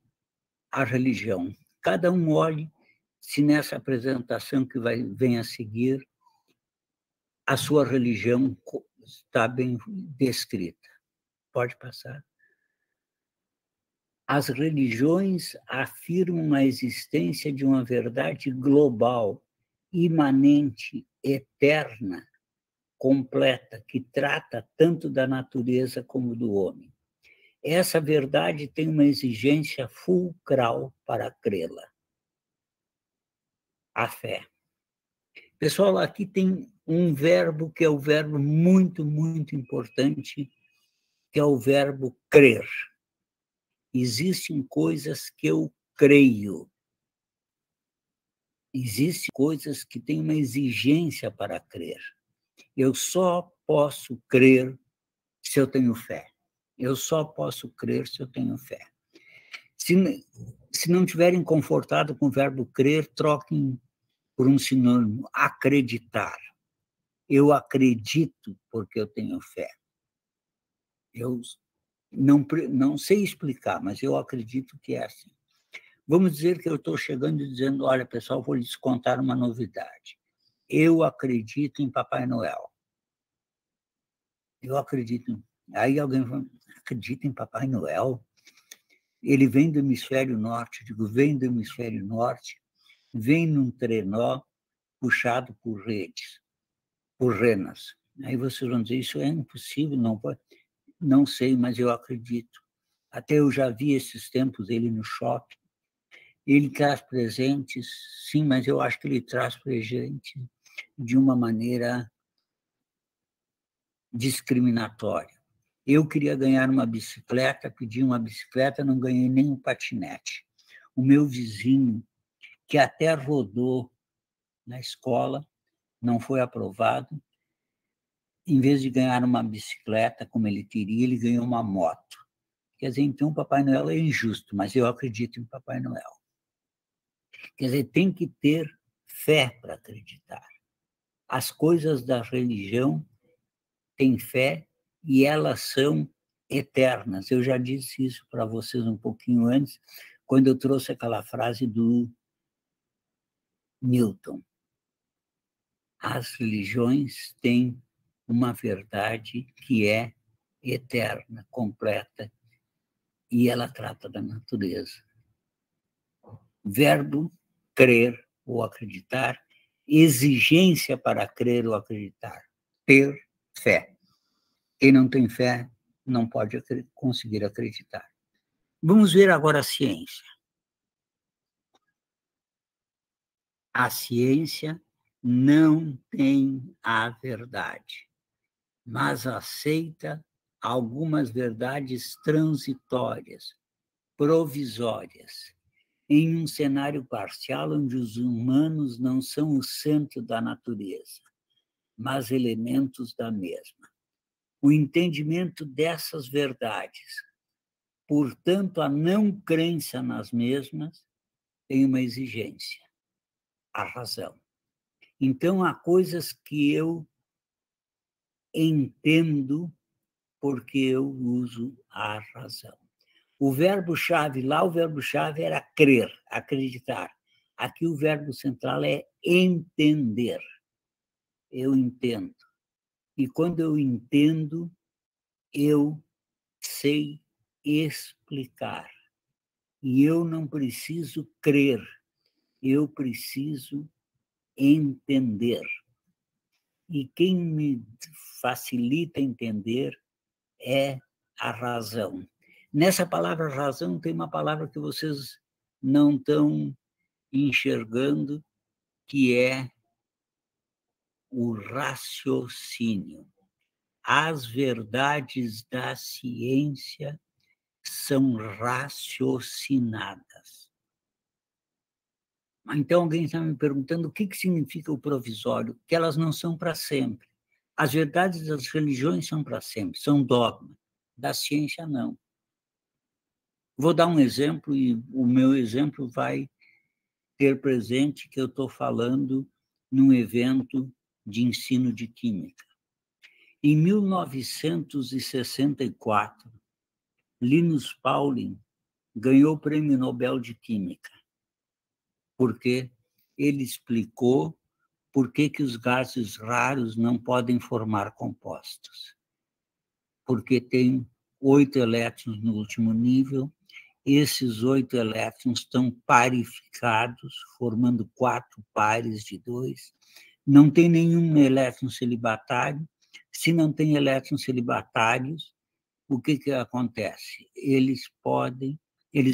a religião. Cada um olhe se nessa apresentação que vem a seguir a sua religião está bem descrita. Pode passar. As religiões afirmam a existência de uma verdade global, imanente, eterna, completa, que trata tanto da natureza como do homem. Essa verdade tem uma exigência fulcral para crê-la: a fé. Pessoal, aqui tem um verbo que é o verbo muito, muito importante, que é o verbo crer. Existem coisas que eu creio. Existem coisas que têm uma exigência para crer. Eu só posso crer se eu tenho fé. Eu só posso crer se eu tenho fé. Se não estiverem confortados com o verbo crer, troquem por um sinônimo, acreditar. Eu acredito porque eu tenho fé. Eu não sei explicar, mas eu acredito que é assim. Vamos dizer que eu estou chegando e dizendo, olha, pessoal, vou lhes contar uma novidade. Eu acredito em Papai Noel. Eu acredito. Aí alguém fala, acredita em Papai Noel? Ele vem do hemisfério norte. Eu digo, vem do hemisfério norte, vem num trenó puxado por redes, por renas. Aí vocês vão dizer, isso é impossível, não pode. Não sei, mas eu acredito. Até eu já vi esses tempos ele no shopping. Ele traz presentes, sim, mas eu acho que ele traz presente de uma maneira discriminatória. Eu queria ganhar uma bicicleta, pedi uma bicicleta, não ganhei nem um patinete. O meu vizinho, que até rodou na escola, não foi aprovado. Em vez de ganhar uma bicicleta, como ele queria, ele ganhou uma moto. Quer dizer, então, o Papai Noel é injusto, mas eu acredito em Papai Noel. Quer dizer, tem que ter fé para acreditar. As coisas da religião têm fé e elas são eternas. Eu já disse isso para vocês um pouquinho antes, quando eu trouxe aquela frase do Newton. As religiões têm uma verdade que é eterna, completa, e ela trata da natureza. Verbo, crer ou acreditar, exigência para crer ou acreditar, ter fé. Quem não tem fé não pode conseguir acreditar. Vamos ver agora a ciência. A ciência não tem a verdade, mas aceita algumas verdades transitórias, provisórias, em um cenário parcial onde os humanos não são o centro da natureza, mas elementos da mesma. O entendimento dessas verdades, portanto, a não crença nas mesmas, tem uma exigência, a razão. Então, há coisas que eu entendo porque eu uso a razão. O verbo-chave lá, o verbo-chave era crer, acreditar. Aqui o verbo central é entender. Eu entendo. E quando eu entendo, eu sei explicar. E eu não preciso crer, eu preciso entender. E quem me facilita entender é a razão. Nessa palavra razão tem uma palavra que vocês não estão enxergando, que é o raciocínio. As verdades da ciência são raciocinadas. Então, alguém está me perguntando o que significa o provisório, que elas não são para sempre. As verdades das religiões são para sempre, são dogma. Da ciência, não. Vou dar um exemplo, e o meu exemplo vai ter presente que eu estou falando num evento de ensino de química. Em 1964, Linus Pauling ganhou o Prêmio Nobel de Química, porque ele explicou por que os gases raros não podem formar compostos. Porque tem 8 elétrons no último nível, esses 8 elétrons estão parificados, formando 4 pares de 2. Não tem nenhum elétron celibatário. Se não tem elétrons celibatários, o que acontece? Eles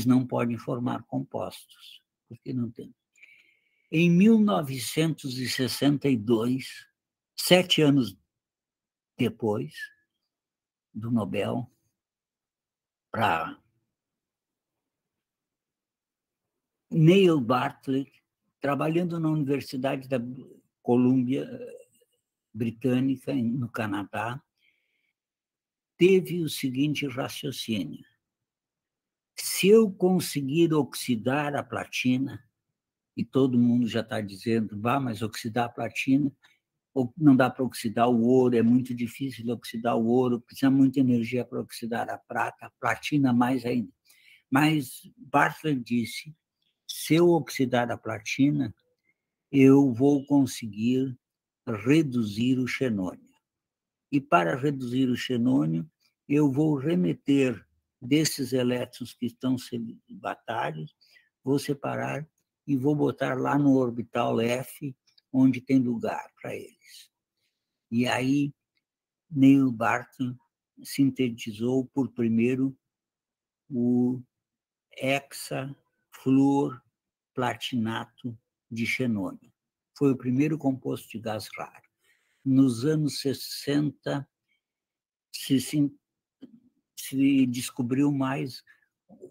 não podem formar compostos, porque não tem. Em 1962, 7 anos depois do Nobel, para Neil Bartlett, trabalhando na Universidade da Colômbia Britânica, no Canadá, teve o seguinte raciocínio: se eu conseguir oxidar a platina, e todo mundo já está dizendo, mas oxidar a platina, não dá para oxidar o ouro, é muito difícil de oxidar o ouro, precisa muita energia para oxidar a prata, a platina mais ainda. Mas Bartlett disse, se eu oxidar a platina, eu vou conseguir reduzir o xenônio. E para reduzir o xenônio, eu vou remeter desses elétrons que estão celibatários, vou separar e vou botar lá no orbital F, onde tem lugar para eles. E aí, Neil Barton sintetizou por primeiro o hexafluorplatinato de xenônio. Foi o primeiro composto de gás raro. Nos anos 60, se descobriu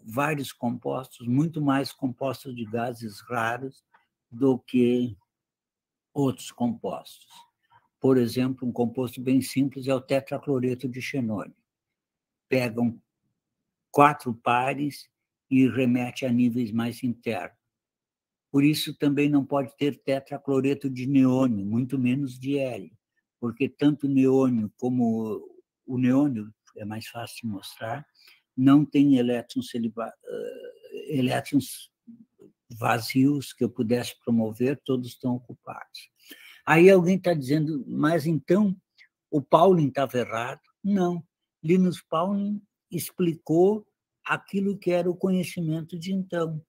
vários compostos, muito mais compostos de gases raros do que outros compostos. Por exemplo, um composto bem simples é o tetracloreto de xenônio. Pegam 4 pares e remete a níveis mais internos. Por isso, também não pode ter tetracloreto de neônio, muito menos de hélio, porque tanto o neônio como o neônio, é mais fácil de mostrar, não tem elétrons vazios que eu pudesse promover, todos estão ocupados. Aí alguém está dizendo, mas então o Pauling estava errado? Não. Linus Pauling explicou aquilo que era o conhecimento de então.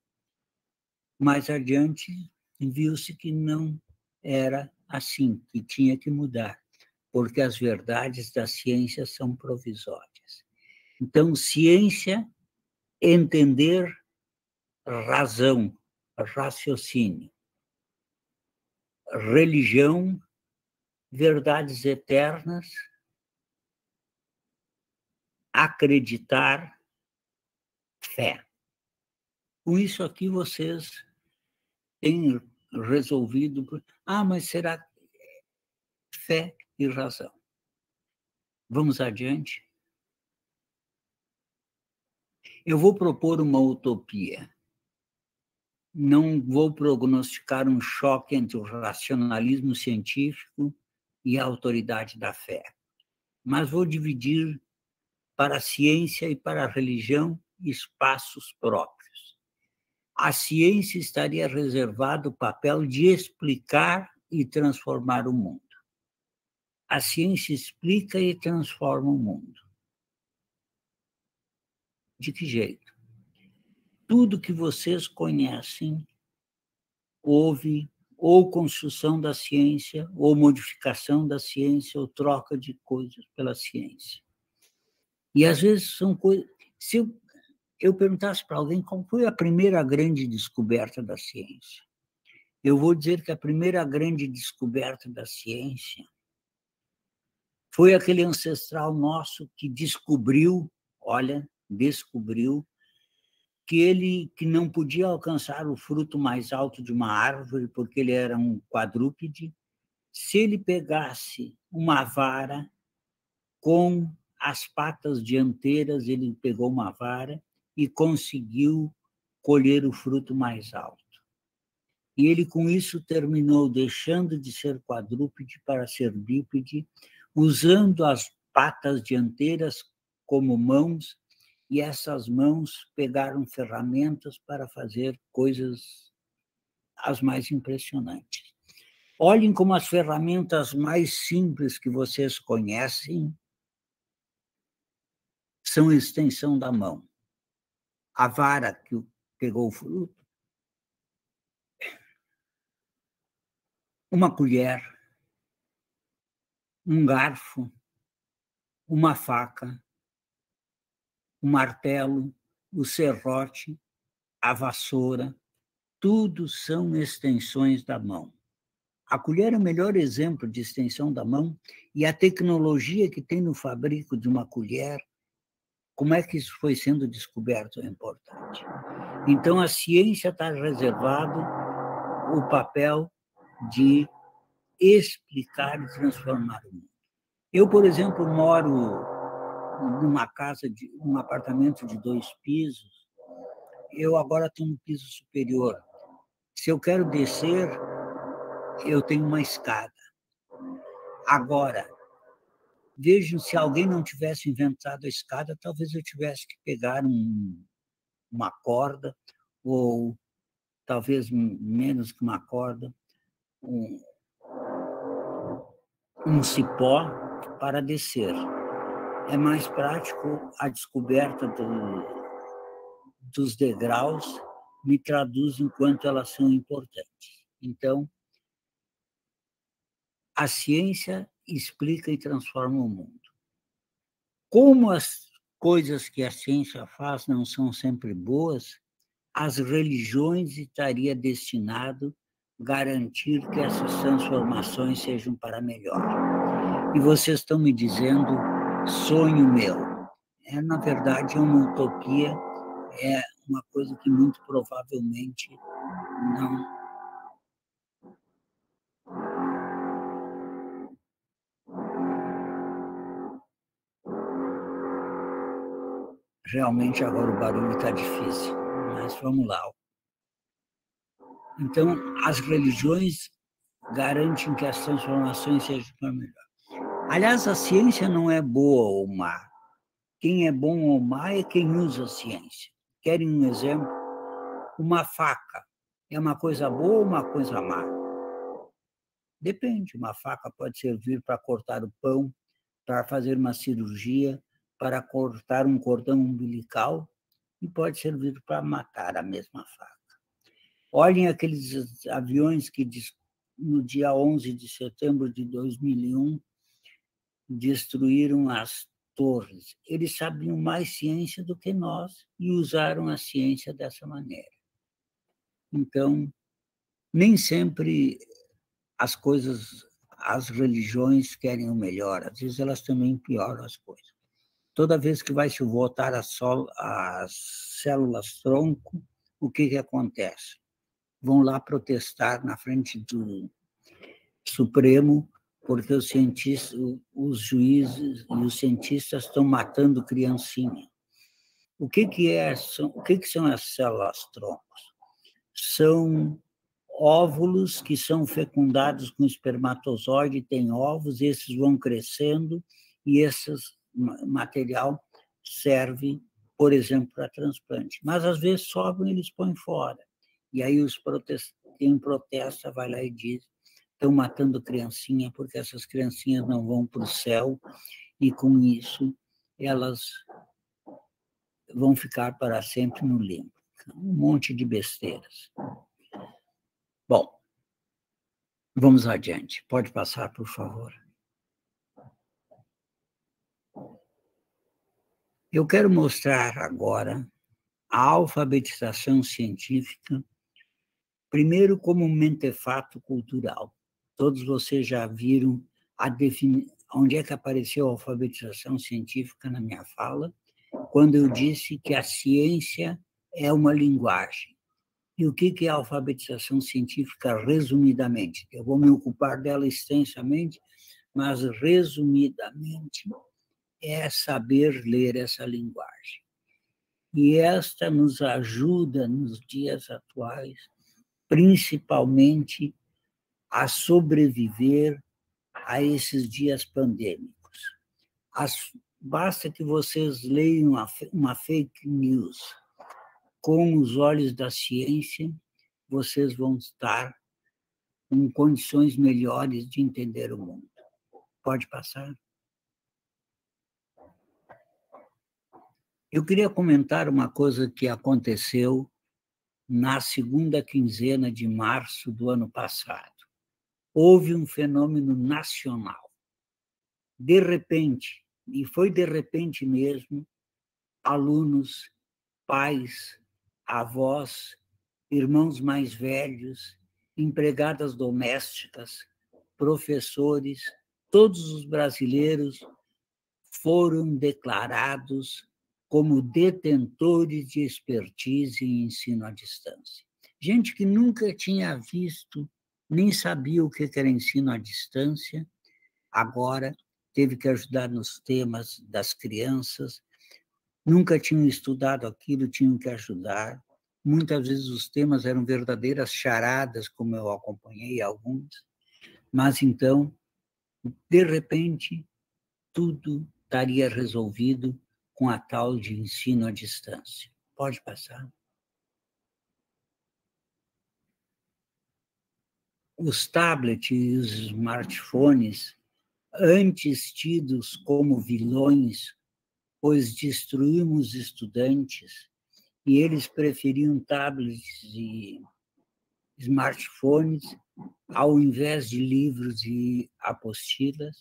Mais adiante, viu-se que não era assim, que tinha que mudar, porque as verdades da ciência são provisórias. Então, ciência, entender razão, raciocínio. Religião, verdades eternas, acreditar, fé. Com isso aqui vocês têm resolvido... mas será fé e razão? Vamos adiante? Eu vou propor uma utopia. Não vou prognosticar um choque entre o racionalismo científico e a autoridade da fé, mas vou dividir para a ciência e para a religião espaços próprios. A ciência estaria reservado o papel de explicar e transformar o mundo. A ciência explica e transforma o mundo. De que jeito? Tudo que vocês conhecem, houve ou construção da ciência, ou modificação da ciência, ou troca de coisas pela ciência. E, às vezes, são coisas... Se eu perguntasse para alguém qual foi a primeira grande descoberta da ciência, eu vou dizer que a primeira grande descoberta da ciência foi aquele ancestral nosso que descobriu que não podia alcançar o fruto mais alto de uma árvore, porque ele era um quadrúpede. Se ele pegasse uma vara com as patas dianteiras, ele pegou uma vara e conseguiu colher o fruto mais alto. E ele, com isso, terminou deixando de ser quadrúpede para ser bípede, usando as patas dianteiras como mãos, e essas mãos pegaram ferramentas para fazer coisas as mais impressionantes. Olhem como as ferramentas mais simples que vocês conhecem são a extensão da mão. A vara que pegou o fruto, uma colher, um garfo, uma faca, o martelo, o serrote, a vassoura, tudo são extensões da mão. A colher é o melhor exemplo de extensão da mão, e a tecnologia que tem no fabrico de uma colher, como é que isso foi sendo descoberto é importante. Então, a ciência está reservado o papel de explicar e transformar o mundo. Eu, por exemplo, moro num apartamento de 2 pisos, eu agora estou no piso superior. Se eu quero descer, eu tenho uma escada. Agora, vejam, se alguém não tivesse inventado a escada, talvez eu tivesse que pegar uma corda, ou talvez menos que uma corda, um cipó para descer. É mais prático a descoberta dos degraus, me traduz enquanto elas são importantes. Então, a ciência explica e transforma o mundo. Como as coisas que a ciência faz não são sempre boas, as religiões estariam destinadas a garantir que essas transformações sejam para melhor. E vocês estão me dizendo, sonho meu. Na verdade, é uma utopia, é uma coisa que muito provavelmente não. Realmente agora o barulho está difícil, mas vamos lá. Então, as religiões garantem que as transformações sejam para melhor. Aliás, a ciência não é boa ou má. Quem é bom ou má é quem usa a ciência. Querem um exemplo? Uma faca é uma coisa boa ou uma coisa má? Depende. Uma faca pode servir para cortar o pão, para fazer uma cirurgia, para cortar um cordão umbilical, e pode servir para matar a mesma faca. Olhem aqueles aviões que, no dia 11 de setembro de 2001, destruíram as torres. Eles sabiam mais ciência do que nós e usaram a ciência dessa maneira. Então, nem sempre as religiões querem o melhor, às vezes elas também pioram as coisas. Toda vez que vai se votar as células-tronco, o que acontece? Vão lá protestar na frente do Supremo, porque os juízes e os cientistas estão matando criancinha. O que são as células-troncos? São óvulos que são fecundados com espermatozoide, têm ovos, esses vão crescendo e esse material serve, por exemplo, para transplante. Mas, às vezes, sobram e eles põem fora. E aí quem protesta vai lá e diz: estão matando criancinha porque essas criancinhas não vão para o céu e, com isso, elas vão ficar para sempre no limbo. Um monte de besteiras. Bom, vamos adiante. Pode passar, por favor. Eu quero mostrar agora a alfabetização científica, primeiro como um mentefato cultural. Todos vocês já viram onde é que apareceu a alfabetização científica na minha fala, quando eu disse que a ciência é uma linguagem. E o que é a alfabetização científica, resumidamente? Eu vou me ocupar dela extensamente, mas, resumidamente, é saber ler essa linguagem. E esta nos ajuda, nos dias atuais, principalmente a sobreviver a esses dias pandêmicos. Basta que vocês leiam uma fake news com os olhos da ciência, vocês vão estar em condições melhores de entender o mundo. Pode passar? Eu queria comentar uma coisa que aconteceu na segunda quinzena de março do ano passado. Houve um fenômeno nacional. De repente, e foi de repente mesmo, alunos, pais, avós, irmãos mais velhos, empregadas domésticas, professores, todos os brasileiros foram declarados como detentores de expertise em ensino à distância. Gente que nunca tinha visto, nem sabia o que era ensino à distância, agora teve que ajudar nos temas das crianças, nunca tinham estudado aquilo, tinham que ajudar. Muitas vezes os temas eram verdadeiras charadas, como eu acompanhei alguns, mas então, de repente, tudo estaria resolvido com a tal de ensino à distância. Pode passar. Os tablets e os smartphones, antes tidos como vilões, pois destruímos estudantes, e eles preferiam tablets e smartphones ao invés de livros e apostilas,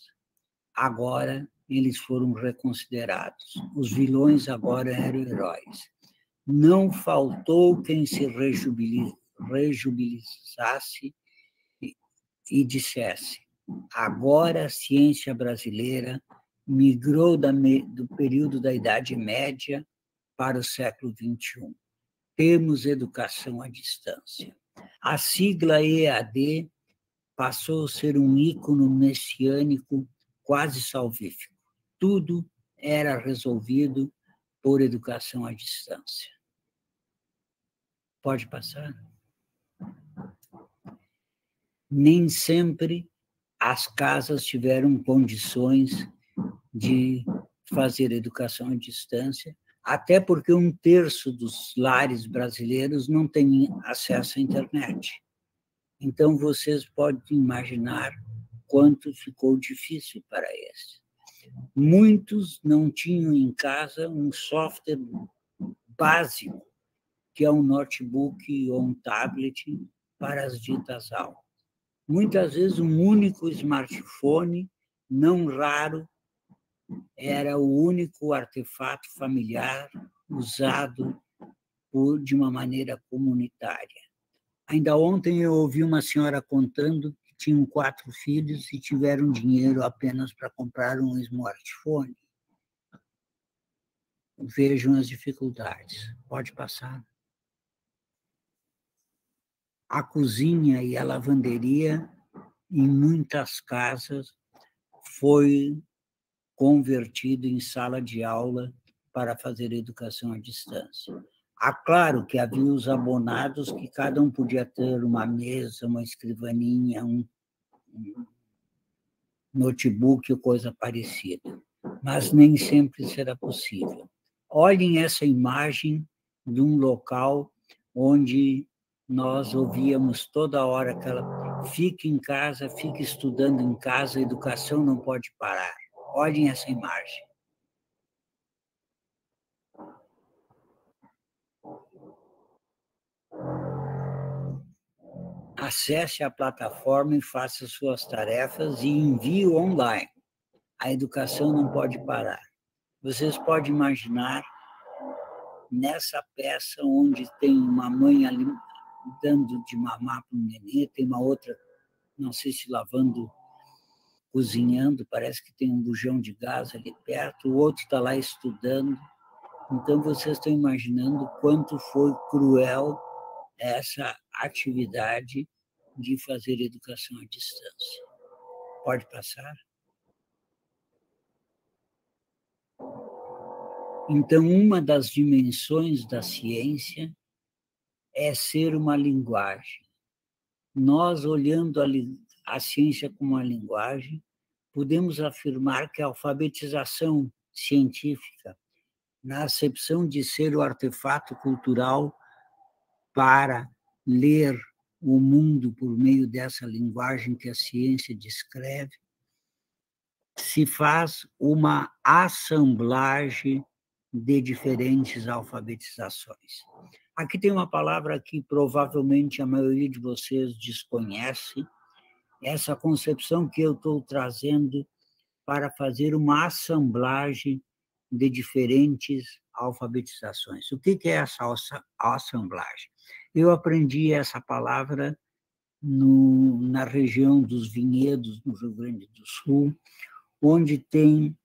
agora eles foram reconsiderados. Os vilões agora eram heróis. Não faltou quem se rejubilizasse e dissesse: agora a ciência brasileira migrou do período da Idade Média para o século XXI. Temos educação à distância. A sigla EAD passou a ser um ícone messiânico quase salvífico. Tudo era resolvido por educação à distância. Pode passar? Nem sempre as casas tiveram condições de fazer educação à distância, até porque 1/3 dos lares brasileiros não tem acesso à internet. Então, vocês podem imaginar quanto ficou difícil para eles. Muitos não tinham em casa um software básico, que é um notebook ou um tablet para as ditas aulas. Muitas vezes, um único smartphone, não raro, era o único artefato familiar usado de uma maneira comunitária. Ainda ontem eu ouvi uma senhora contando que tinham 4 filhos e tiveram dinheiro apenas para comprar um smartphone. Vejam as dificuldades. Pode passar. A cozinha e a lavanderia, em muitas casas, foi convertido em sala de aula para fazer educação à distância. Claro que havia os abonados que cada um podia ter uma mesa, uma escrivaninha, um notebook ou coisa parecida, mas nem sempre será possível. Olhem essa imagem de um local onde nós ouvíamos toda hora aquela: fique em casa, fique estudando em casa, a educação não pode parar. Olhem essa imagem. Acesse a plataforma e faça suas tarefas e envie online. A educação não pode parar. Vocês podem imaginar, nessa peça onde tem uma mãe ali dando de mamar para um nenê, tem uma outra, não sei se lavando, cozinhando, parece que tem um bujão de gás ali perto, o outro está lá estudando. Então, vocês estão imaginando quanto foi cruel essa atividade de fazer educação à distância. Pode passar? Então, uma das dimensões da ciência é ser uma linguagem. Nós, olhando a ciência como uma linguagem, podemos afirmar que a alfabetização científica, na acepção de ser o artefato cultural para ler o mundo por meio dessa linguagem que a ciência descreve, se faz uma assemblagem de diferentes alfabetizações. Aqui tem uma palavra que provavelmente a maioria de vocês desconhece, essa concepção que eu estou trazendo para fazer uma assemblagem de diferentes alfabetizações. O que é essa assemblagem? Eu aprendi essa palavra na região dos vinhedos, no Rio Grande do Sul, onde tem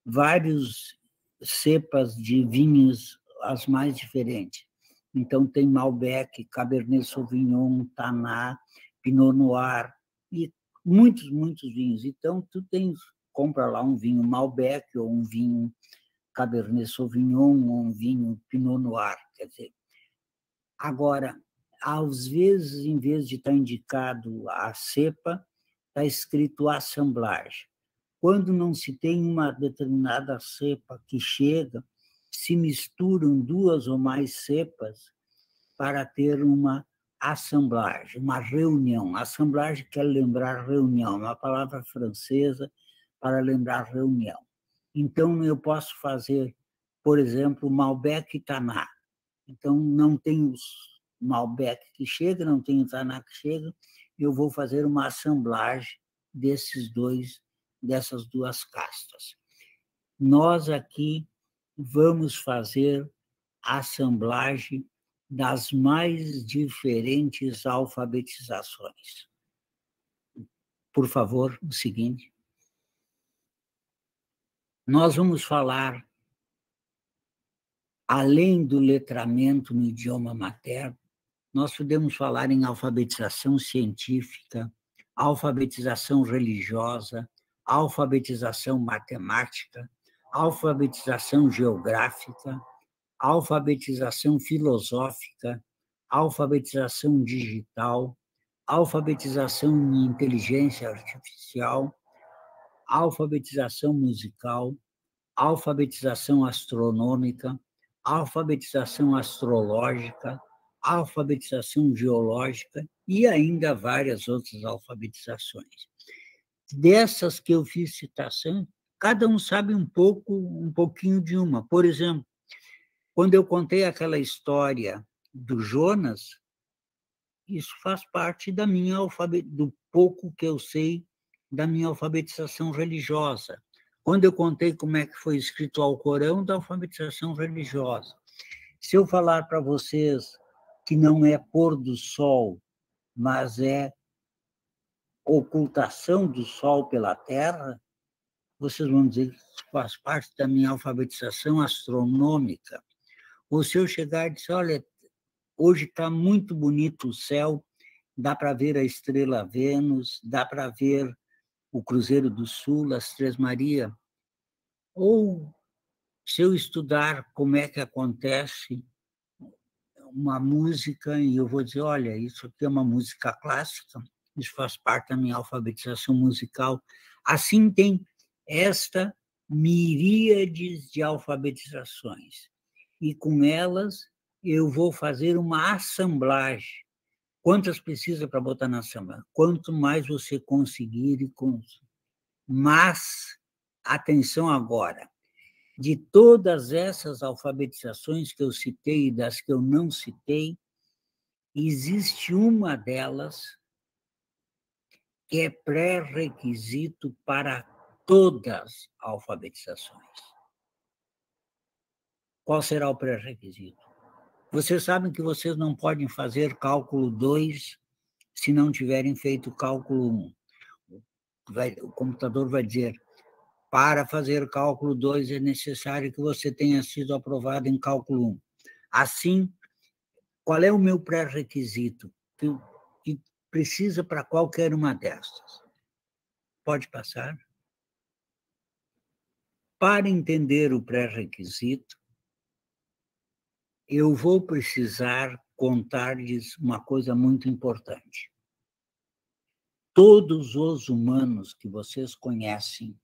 vários cepas de vinhos, as mais diferentes. Então, tem Malbec, Cabernet Sauvignon, Taná, Pinot Noir, e muitos vinhos. Então, tu tens compra lá um vinho Malbec, ou um vinho Cabernet Sauvignon, ou um vinho Pinot Noir. Quer dizer, agora, às vezes, em vez de estar indicado a cepa, está escrito assemblagem. Quando não se tem uma determinada cepa que chega, se misturam duas ou mais cepas para ter uma assemblagem, uma reunião. Assemblagem quer lembrar reunião, uma palavra francesa para lembrar reunião. Então, eu posso fazer, por exemplo, Malbec e Taná. Então, não tem os Malbec que chega, não tem o Taná que chega, eu vou fazer uma assemblagem dessas duas castas. Nós aqui vamos fazer a assemblagem das mais diferentes alfabetizações. Por favor, o seguinte. Nós vamos falar, além do letramento no idioma materno, nós podemos falar em alfabetização científica, alfabetização religiosa, alfabetização matemática, alfabetização geográfica, alfabetização filosófica, alfabetização digital, alfabetização em inteligência artificial, alfabetização musical, alfabetização astronômica, alfabetização astrológica, alfabetização geológica e ainda várias outras alfabetizações. Dessas que eu fiz citação, cada um sabe um pouquinho de uma. Por exemplo, quando eu contei aquela história do Jonas, isso faz parte da minha do pouco que eu sei da minha alfabetização religiosa. Quando eu contei como é que foi escrito o Alcorão, da alfabetização religiosa. Se eu falar para vocês que não é pôr do sol, mas é ocultação do sol pela terra, vocês vão dizer que isso faz parte da minha alfabetização astronômica. Ou se eu chegar e dizer, olha, hoje está muito bonito o céu, dá para ver a estrela Vênus, dá para ver o Cruzeiro do Sul, as Três Marias. Ou se eu estudar como é que acontece uma música e eu vou dizer, olha, isso aqui é uma música clássica, isso faz parte da minha alfabetização musical. Assim tem esta miríades de alfabetizações. E com elas eu vou fazer uma assemblagem. Quantas precisa para botar na assemblagem? Quanto mais você conseguir. Mas, atenção agora, de todas essas alfabetizações que eu citei e das que eu não citei, existe uma delas que é pré-requisito para todas as alfabetizações. Qual será o pré-requisito? Vocês sabem que vocês não podem fazer cálculo 2 se não tiverem feito cálculo 1. O computador vai dizer, para fazer cálculo 2 é necessário que você tenha sido aprovado em cálculo 1. Assim, qual é o meu pré-requisito que precisa para qualquer uma dessas? Pode passar? Para entender o pré-requisito, eu vou precisar contar-lhes uma coisa muito importante. Todos os humanos que vocês conhecem,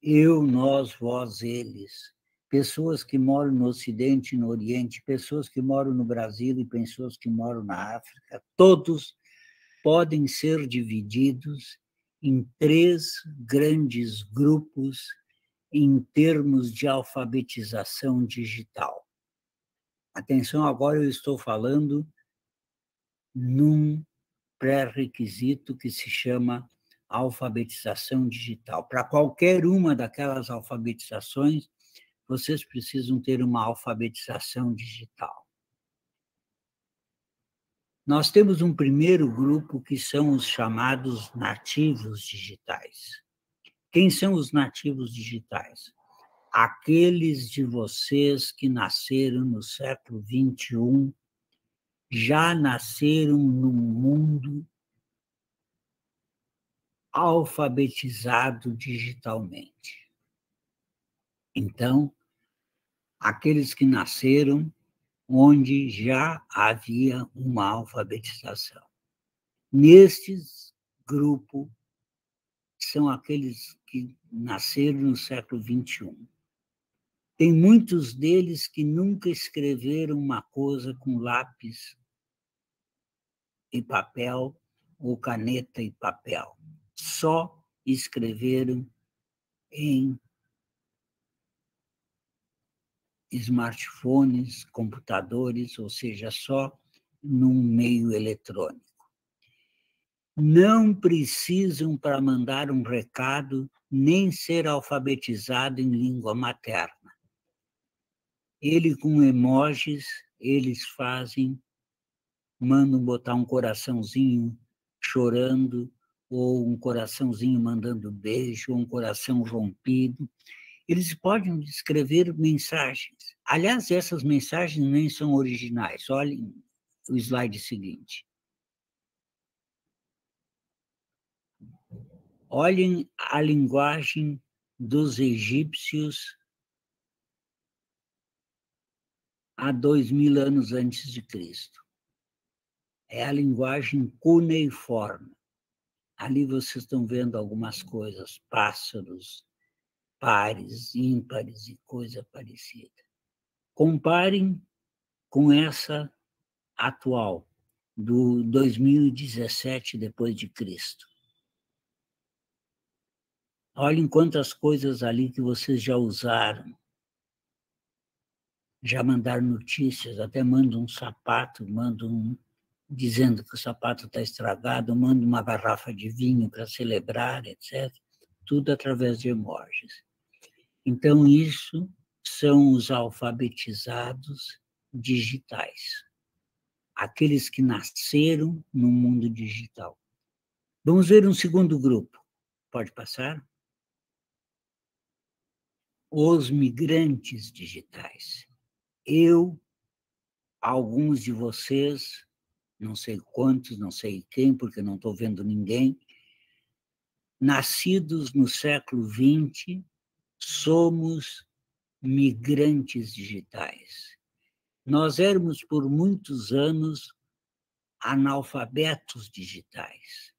eu, nós, vós, eles, pessoas que moram no Ocidente e no Oriente, pessoas que moram no Brasil e pessoas que moram na África, todos podem ser divididos em 3 grandes grupos em termos de alfabetização digital. Atenção, agora eu estou falando num pré-requisito que se chama alfabetização digital. Para qualquer uma daquelas alfabetizações, vocês precisam ter uma alfabetização digital. Nós temos um primeiro grupo que são os chamados nativos digitais. Quem são os nativos digitais? Aqueles de vocês que nasceram no século XXI, já nasceram num mundo alfabetizado digitalmente. Então, aqueles que nasceram onde já havia uma alfabetização. Nestes grupos, são aqueles que nasceram no século XXI. Tem muitos deles que nunca escreveram uma coisa com lápis e papel ou caneta e papel. Só escreveram em smartphones, computadores, ou seja, só num meio eletrônico. Não precisam, para mandar um recado, nem ser alfabetizado em língua materna. Ele, com emojis, eles fazem, mandam botar um coraçãozinho chorando, ou um coraçãozinho mandando beijo, ou um coração rompido. Eles podem escrever mensagens. Aliás, essas mensagens nem são originais. Olhem o slide seguinte. Olhem a linguagem dos egípcios há 2000 anos antes de Cristo. É a linguagem cuneiforme. Ali vocês estão vendo algumas coisas, pássaros, pares, ímpares e coisa parecida. Comparem com essa atual, do 2017 depois de Cristo. Olhem quantas coisas ali que vocês já usaram, já mandaram notícias, até mandam um sapato, dizendo que o sapato está estragado, mandam uma garrafa de vinho para celebrar, etc. Tudo através de emojis. Então, isso são os alfabetizados digitais, aqueles que nasceram no mundo digital. Vamos ver um segundo grupo. Pode passar? Os migrantes digitais. Alguns de vocês, não sei quantos, não sei quem, porque não estou vendo ninguém, nascidos no século XX, somos migrantes digitais. Nós éramos, por muitos anos, analfabetos digitais.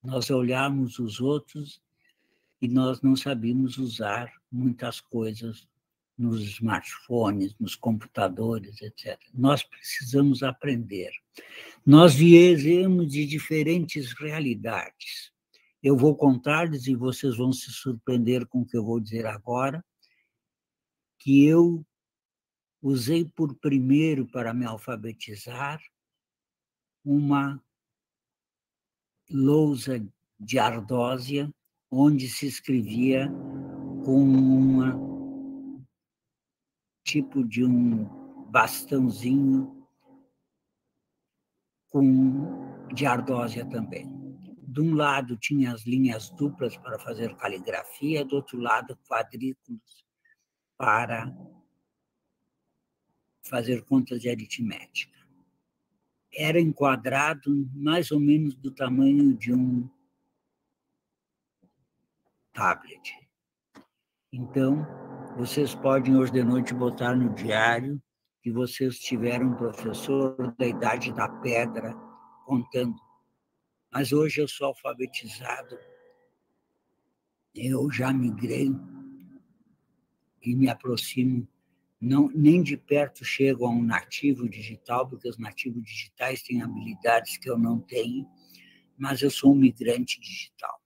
Nós olhávamos os outros e nós não sabíamos usar muitas coisas nos smartphones, nos computadores, etc. Nós precisamos aprender. Nós viemos de diferentes realidades. Eu vou contar-lhes, e vocês vão se surpreender com o que eu vou dizer agora, que eu usei por primeiro para me alfabetizar uma lousa de ardósia, onde se escrevia com tipo de um bastãozinho de ardósia também. De um lado tinha as linhas duplas para fazer caligrafia, do outro lado quadrículos para fazer contas de aritmética. Era enquadrado mais ou menos do tamanho de um tablet. Então, vocês podem hoje de noite botar no diário que vocês tiveram um professor da idade da pedra contando. Mas hoje eu sou alfabetizado, eu já migrei e me aproximo, nem de perto chego a um nativo digital, porque os nativos digitais têm habilidades que eu não tenho, mas eu sou um migrante digital.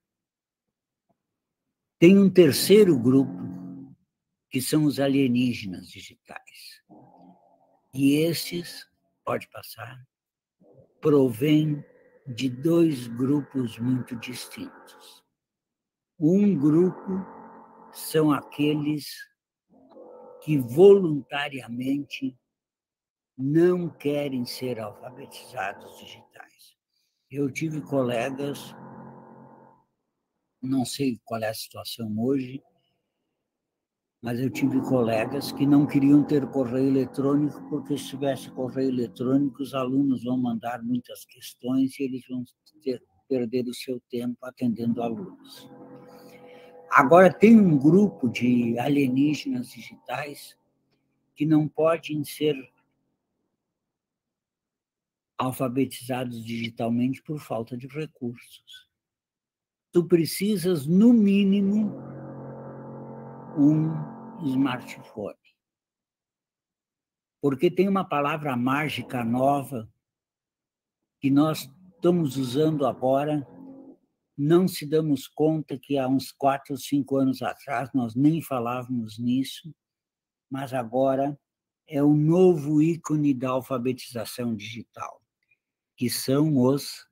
Tem um terceiro grupo, que são os alienígenas digitais. E esses, pode passar, provêm de dois grupos muito distintos. Um grupo são aqueles que voluntariamente não querem ser alfabetizados digitais. Eu tive colegas, não sei qual é a situação hoje, mas eu tive colegas que não queriam ter correio eletrônico, porque se tivesse correio eletrônico, os alunos vão mandar muitas questões e eles vão perder o seu tempo atendendo alunos. Agora, tem um grupo de alienígenas digitais que não podem ser alfabetizados digitalmente por falta de recursos. Tu precisas, no mínimo, um smartphone. Porque tem uma palavra mágica nova que nós estamos usando agora, não se damos conta que há uns 4 ou 5 anos atrás nós nem falávamos nisso, mas agora é o novo ícone da alfabetização digital, que são os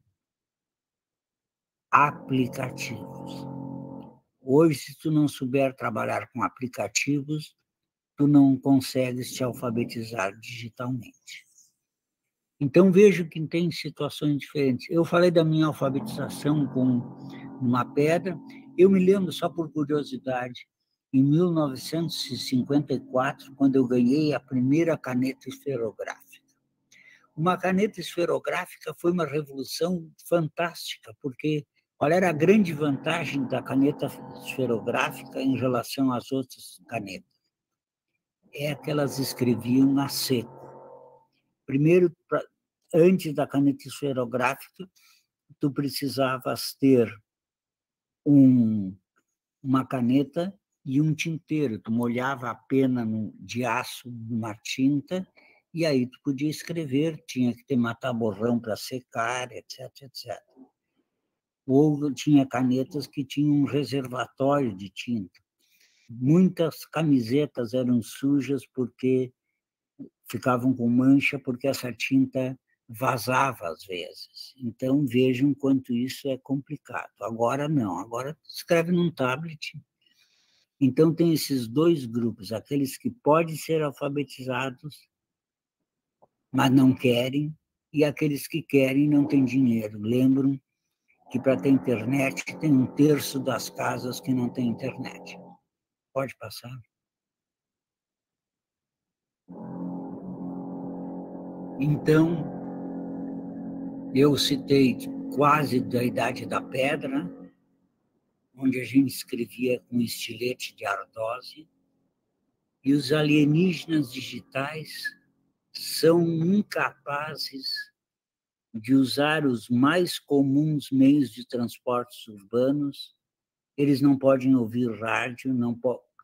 aplicativos. Hoje, se tu não souber trabalhar com aplicativos, tu não consegues te alfabetizar digitalmente. Então, vejo que tem situações diferentes. Eu falei da minha alfabetização com uma pedra. Eu me lembro, só por curiosidade, em 1954, quando eu ganhei a primeira caneta esferográfica. Uma caneta esferográfica foi uma revolução fantástica, porque qual era a grande vantagem da caneta esferográfica em relação às outras canetas? É que elas escreviam a seco. Primeiro, antes da caneta esferográfica, tu precisavas ter uma caneta e um tinteiro. Tu molhava a pena de aço numa tinta e aí tu podia escrever, tinha que ter mata-borrão para secar, etc, etc. Ou tinha canetas que tinham um reservatório de tinta. Muitas camisetas eram sujas porque ficavam com mancha, porque essa tinta vazava às vezes. Então, vejam quanto isso é complicado. Agora não, agora escreve num tablet. Então, tem esses dois grupos, aqueles que podem ser alfabetizados, mas não querem, e aqueles que querem e não têm dinheiro. Lembram que para ter internet tem 1/3 das casas que não tem internet. Pode passar. Então, eu citei quase da Idade da Pedra, onde a gente escrevia com estilete de ardósia, e os alienígenas digitais são incapazes de usar os mais comuns meios de transportes urbanos. Eles não podem ouvir rádio,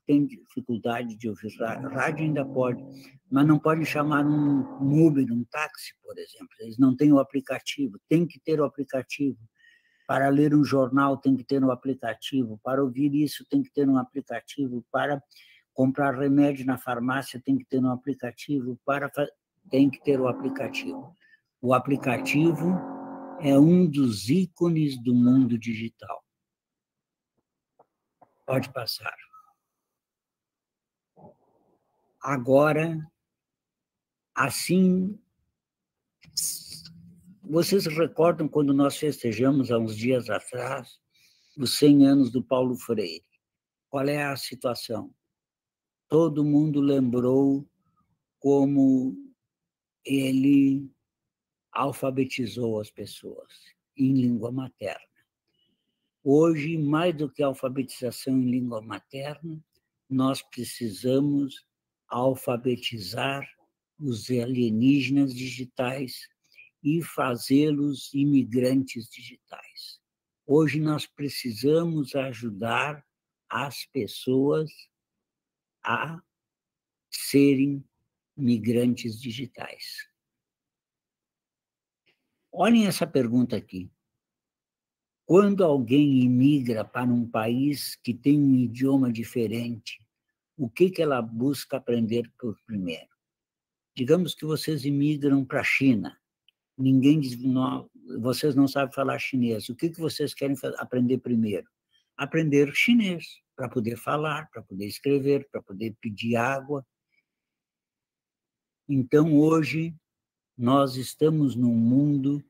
têm dificuldade de ouvir rádio, ainda pode, mas não podem chamar um Uber, um táxi, por exemplo. Eles não têm o aplicativo, tem que ter o aplicativo. Para ler um jornal tem que ter um aplicativo, para ouvir isso tem que ter um aplicativo, para comprar remédio na farmácia tem que ter um aplicativo, tem que ter o aplicativo. O aplicativo é um dos ícones do mundo digital. Pode passar. Agora, assim, vocês recordam quando nós festejamos, há uns dias atrás, os 100 anos do Paulo Freire? Qual é a situação? Todo mundo lembrou como ele alfabetizou as pessoas em língua materna. Hoje, mais do que a alfabetização em língua materna, nós precisamos alfabetizar os alienígenas digitais e fazê-los imigrantes digitais. Hoje nós precisamos ajudar as pessoas a serem migrantes digitais. Olhem essa pergunta aqui. Quando alguém imigra para um país que tem um idioma diferente, o que ela busca aprender por primeiro? Digamos que vocês imigram para a China. Ninguém diz, não, vocês não sabem falar chinês. O que vocês querem aprender primeiro? Aprender chinês, para poder falar, para poder escrever, para poder pedir água. Então, hoje, nós estamos num mundo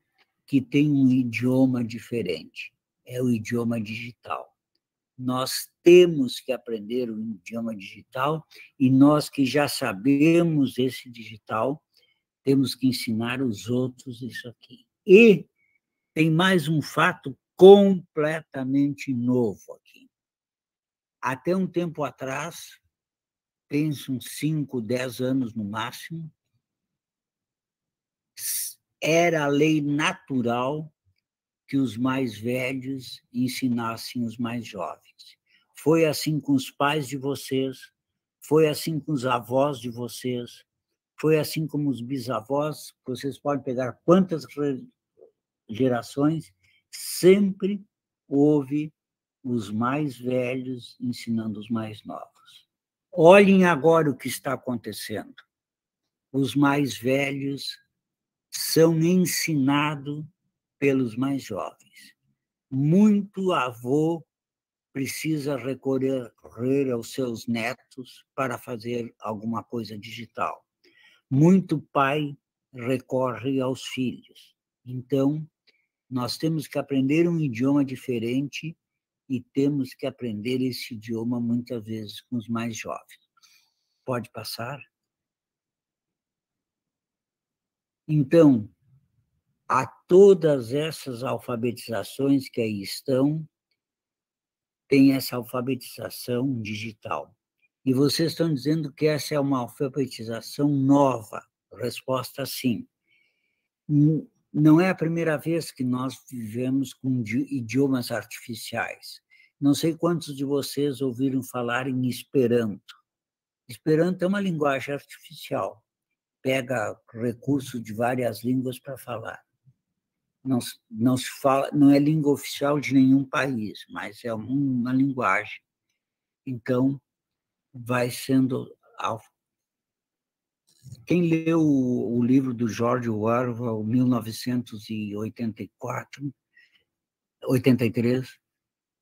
que tem um idioma diferente. É o idioma digital. Nós temos que aprender o idioma digital e nós que já sabemos esse digital, temos que ensinar os outros isso aqui. E tem mais um fato completamente novo aqui. Até um tempo atrás, penso uns 5, 10 anos no máximo, era a lei natural que os mais velhos ensinassem os mais jovens. Foi assim com os pais de vocês, foi assim com os avós de vocês, foi assim como os bisavós, vocês podem pegar quantas gerações, sempre houve os mais velhos ensinando os mais novos. Olhem agora o que está acontecendo. Os mais velhos são ensinados pelos mais jovens. Muito avô precisa recorrer aos seus netos para fazer alguma coisa digital. Muito pai recorre aos filhos. Então, nós temos que aprender um idioma diferente e temos que aprender esse idioma muitas vezes com os mais jovens. Pode passar? Então, a todas essas alfabetizações que aí estão, tem essa alfabetização digital. E vocês estão dizendo que essa é uma alfabetização nova. Resposta, sim. Não é a primeira vez que nós vivemos com idiomas artificiais. Não sei quantos de vocês ouviram falar em Esperanto. Esperanto é uma linguagem artificial. Pega recursos de várias línguas para falar. Não se fala, não é língua oficial de nenhum país, mas é uma linguagem. Então, vai sendo... Quem leu o livro do George Orwell, 1984, 83,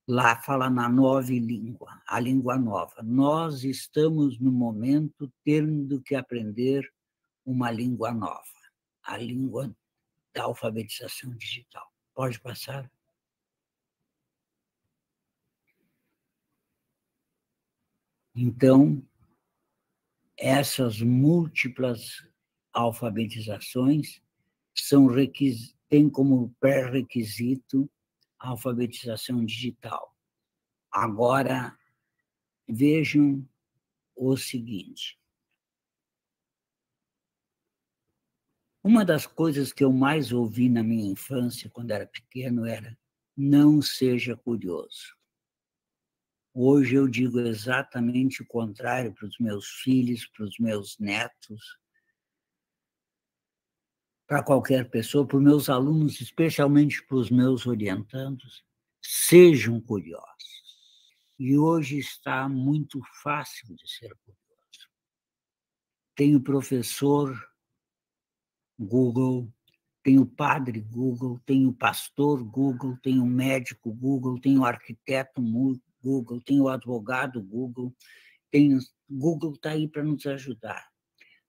lá fala na nova língua, a língua nova. Nós estamos, no momento, tendo que aprender uma língua nova, a língua da alfabetização digital. Pode passar? Então, essas múltiplas alfabetizações têm como pré-requisito a alfabetização digital. Agora, vejam o seguinte. Uma das coisas que eu mais ouvi na minha infância, quando era pequeno, era: não seja curioso. Hoje eu digo exatamente o contrário para os meus filhos, para os meus netos, para qualquer pessoa, para os meus alunos, especialmente para os meus orientandos: sejam curiosos. E hoje está muito fácil de ser curioso. Tem o professor Google, tem o padre Google, tem o pastor Google, tem o médico Google, tem o arquiteto Google, tem o advogado Google. Google está aí para nos ajudar.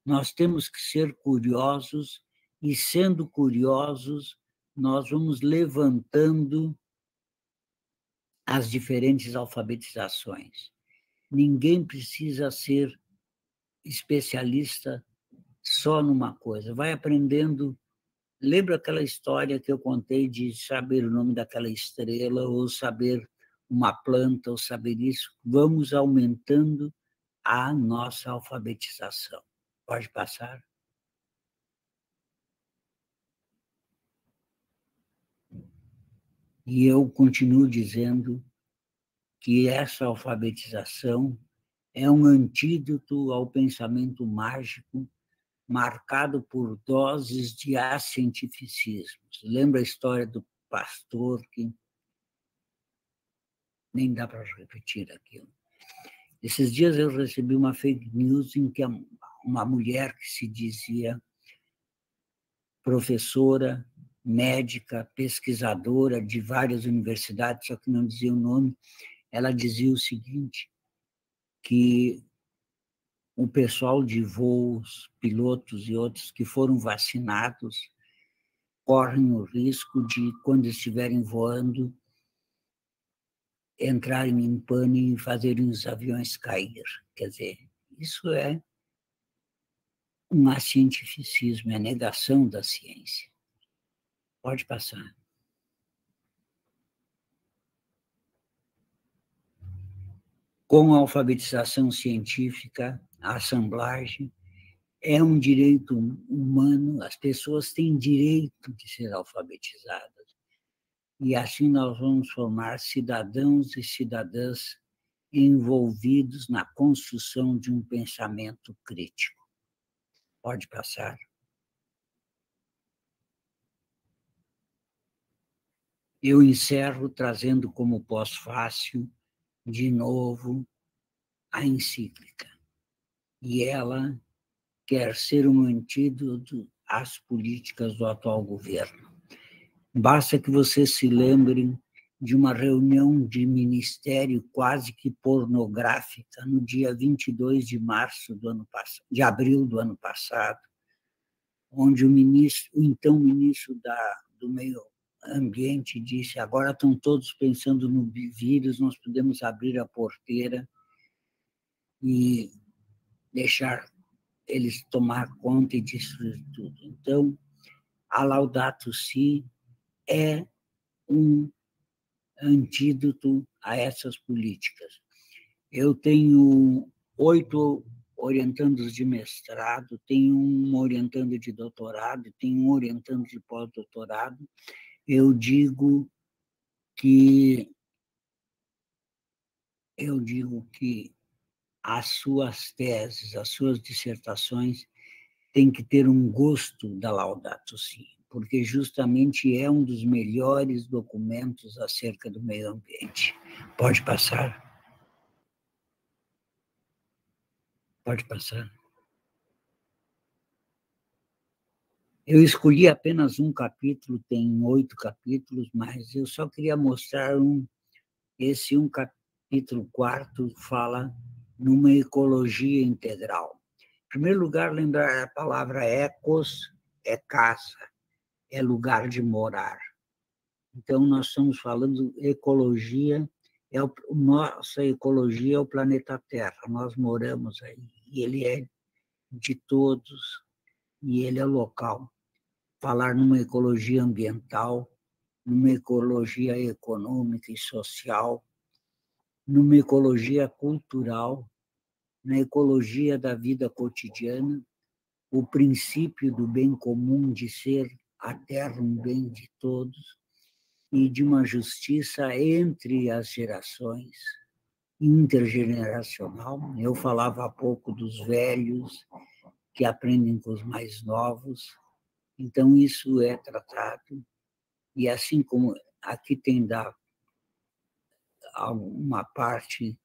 Nós temos que ser curiosos e, sendo curiosos, nós vamos levantando as diferentes alfabetizações. Ninguém precisa ser especialista só numa coisa. Vai aprendendo. Lembra aquela história que eu contei de saber o nome daquela estrela, ou saber uma planta, ou saber isso? Vamos aumentando a nossa alfabetização. Pode passar? E eu continuo dizendo que essa alfabetização é um antídoto ao pensamento mágico marcado por doses de acientificismo. Lembra a história do pastor que nem dá para repetir aquilo. Esses dias eu recebi uma fake news em que uma mulher que se dizia professora, médica, pesquisadora de várias universidades, só que não dizia o nome, ela dizia o seguinte, que o pessoal de voos, pilotos e outros que foram vacinados correm o risco de, quando estiverem voando, entrarem em pânico e fazerem os aviões cair. Quer dizer, isso é um acientificismo, é a negação da ciência. Pode passar. com a alfabetização científica, a assemblagem, é um direito humano, as pessoas têm direito de ser alfabetizadas. E assim nós vamos formar cidadãos e cidadãs envolvidos na construção de um pensamento crítico. Pode passar. Eu encerro trazendo como pós-fácil, de novo, a encíclica. E ela quer ser um antídoto às políticas do atual governo. Basta que vocês se lembrem de uma reunião de ministério quase que pornográfica no dia 22 de março de abril do ano passado, onde o então ministro do Meio Ambiente disse: agora estão todos pensando no vírus, nós podemos abrir a porteira e deixar eles tomar conta e destruir tudo. Então, a Laudato Si é um antídoto a essas políticas. Eu tenho 8 orientandos de mestrado, tenho um orientando de doutorado, tenho um orientando de pós-doutorado. Eu digo que as suas teses, as suas dissertações têm que ter um gosto da Laudato Si, porque justamente é um dos melhores documentos acerca do meio ambiente. Pode passar. Pode passar. Eu escolhi apenas um capítulo, tem 8 capítulos, mas eu só queria mostrar esse capítulo 4 fala numa ecologia integral. Em primeiro lugar, lembrar a palavra ecos é casa, é lugar de morar. Então, nós estamos falando ecologia, nossa ecologia é o planeta Terra, nós moramos aí, e ele é de todos, e ele é local. Falar numa ecologia ambiental, numa ecologia econômica e social, numa ecologia cultural, na ecologia da vida cotidiana, o princípio do bem comum de ser a terra um bem de todos e de uma justiça entre as gerações, intergeneracional. Eu falava há pouco dos velhos que aprendem com os mais novos, então isso é tratado. E assim como aqui tem uma parte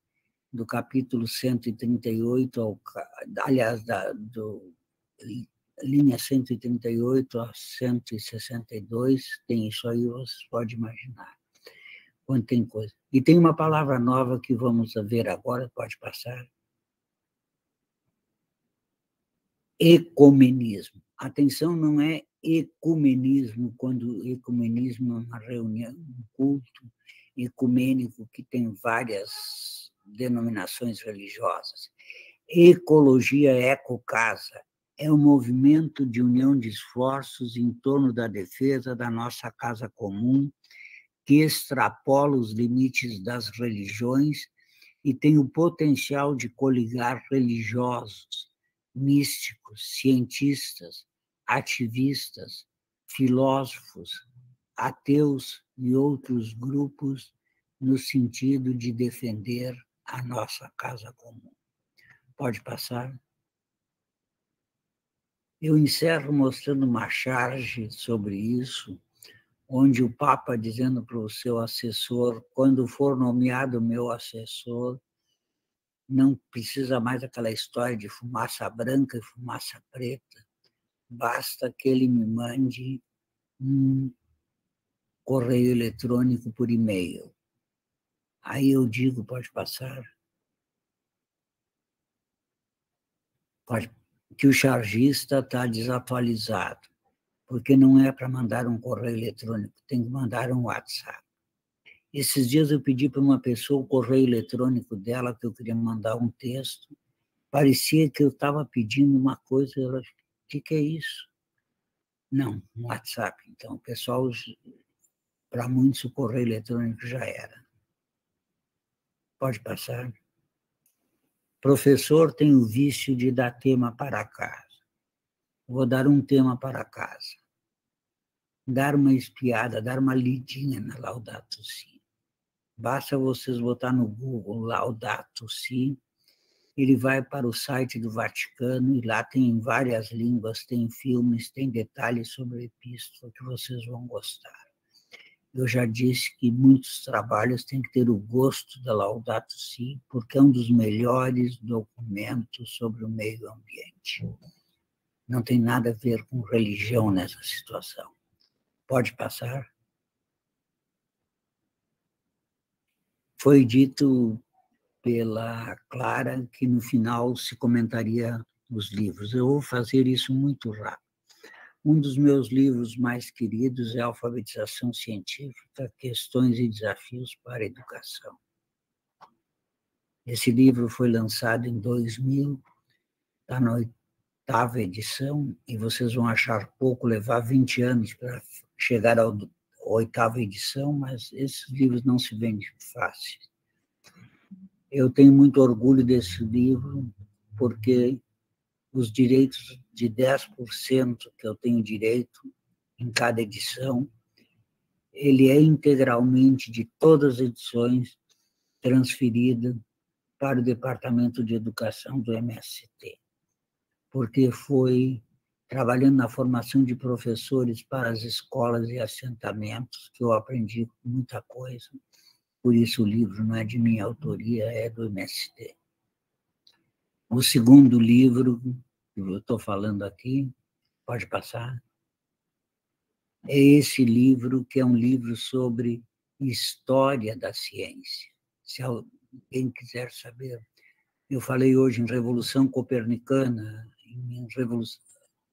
do capítulo 138, aliás, linha 138 a 162, tem isso aí, você pode imaginar quanto tem coisa. E tem uma palavra nova que vamos ver agora, pode passar. Ecumenismo. Atenção, não é ecumenismo, quando ecumenismo é uma reunião, um culto ecumênico que tem várias denominações religiosas. Ecologia Ecocasa é um movimento de união de esforços em torno da defesa da nossa casa comum, que extrapola os limites das religiões e tem o potencial de coligar religiosos, místicos, cientistas, ativistas, filósofos, ateus e outros grupos no sentido de defender a nossa casa comum. Pode passar. Eu encerro mostrando uma charge sobre isso, onde o Papa dizendo para o seu assessor, quando for nomeado meu assessor, não precisa mais daquela história de fumaça branca e fumaça preta, basta que ele me mande um correio eletrônico por e-mail. Aí eu digo, pode passar, que o chargista está desatualizado, porque não é para mandar um correio eletrônico, tem que mandar um WhatsApp. Esses dias eu pedi para uma pessoa o correio eletrônico dela, que eu queria mandar um texto, parecia que eu estava pedindo uma coisa, ela, o que é isso? Não, um WhatsApp. Então, pessoal, para muitos o correio eletrônico já era. Pode passar. Professor tem o vício de dar tema para casa. Vou dar um tema para casa. Dar uma espiada, dar uma lidinha na Laudato Si. Basta vocês botar no Google Laudato Si, ele vai para o site do Vaticano e lá tem várias línguas, tem filmes, tem detalhes sobre a epístola que vocês vão gostar. Eu já disse que muitos trabalhos têm que ter o gosto da Laudato Si, porque é um dos melhores documentos sobre o meio ambiente. Não tem nada a ver com religião nessa situação. Pode passar? Foi dito pela Clara que no final se comentaria os livros. Eu vou fazer isso muito rápido. Um dos meus livros mais queridos é Alfabetização Científica, Questões e Desafios para a Educação. Esse livro foi lançado em 2000, está na 8ª edição, e vocês vão achar pouco levar 20 anos para chegar à 8ª edição, mas esses livros não se vendem fácil. Eu tenho muito orgulho desse livro, porque os direitos de 10% que eu tenho direito em cada edição, ele é integralmente, de todas as edições, transferido para o Departamento de Educação do MST, porque foi trabalhando na formação de professores para as escolas e assentamentos que eu aprendi muita coisa. Por isso o livro não é de minha autoria, é do MST. O segundo livro que eu estou falando aqui, pode passar, é esse livro, que é um livro sobre história da ciência. Se alguém quiser saber, eu falei hoje em Revolução Copernicana, em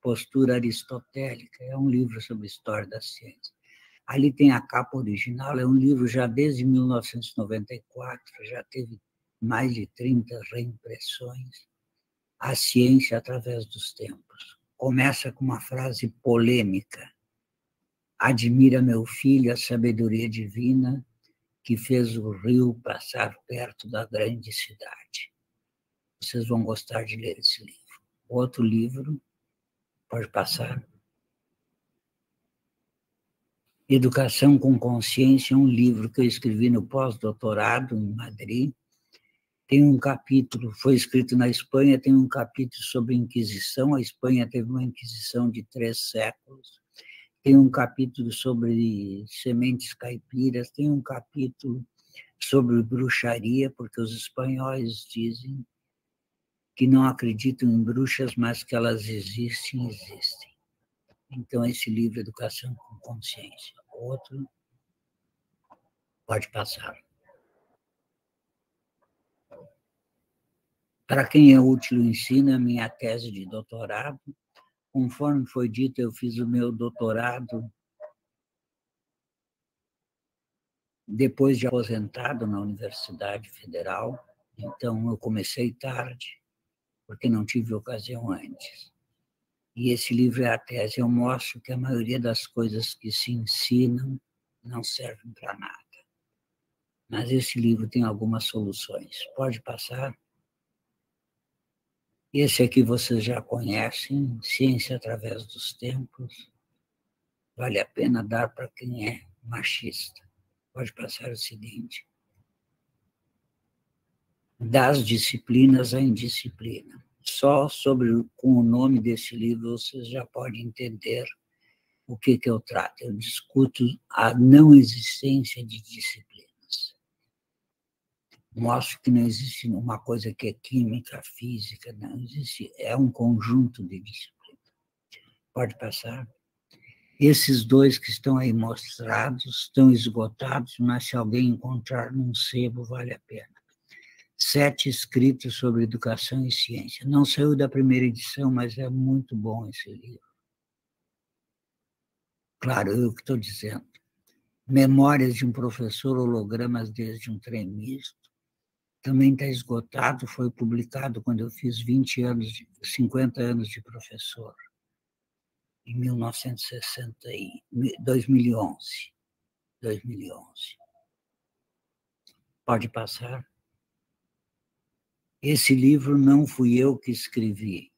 Postura Aristotélica, é um livro sobre história da ciência. Ali tem a capa original, é um livro já desde 1994, já teve mais de 30 reimpressões. A ciência através dos tempos. Começa com uma frase polêmica. Admira, meu filho, a sabedoria divina que fez o rio passar perto da grande cidade. Vocês vão gostar de ler esse livro. Outro livro, pode passar. Educação com Consciência, é um livro que eu escrevi no pós-doutorado em Madrid. Tem um capítulo, foi escrito na Espanha, tem um capítulo sobre Inquisição. A Espanha teve uma Inquisição de 3 séculos. Tem um capítulo sobre sementes caipiras, tem um capítulo sobre bruxaria, porque os espanhóis dizem que não acreditam em bruxas, mas que elas existem. Então, esse livro, Educação com Consciência. Outro, pode passar. Para quem é útil o ensino, é minha tese de doutorado. Conforme foi dito, eu fiz o meu doutorado depois de aposentado na Universidade Federal. Então, eu comecei tarde, porque não tive ocasião antes. E esse livro é a tese. Eu mostro que a maioria das coisas que se ensinam não servem para nada. Mas esse livro tem algumas soluções. Pode passar. Esse aqui vocês já conhecem, Ciência através dos Tempos. Vale a pena dar para quem é machista. Pode passar o seguinte. Das disciplinas à indisciplina. Só com o nome desse livro vocês já podem entender o que eu trato. Eu discuto a não existência de disciplinas. Mostro que não existe uma coisa que é química, física, não existe. É um conjunto de disciplinas. Pode passar. Esses 2 que estão aí mostrados estão esgotados, mas se alguém encontrar num sebo, vale a pena. 7 escritos sobre educação e ciência. Não saiu da primeira edição, mas é muito bom esse livro. Claro, eu que estou dizendo. Memórias de um professor, hologramas desde um trem misto. Também está esgotado, foi publicado quando eu fiz 50 anos de professor, em 2011. Pode passar. Esse livro não fui eu que escrevi,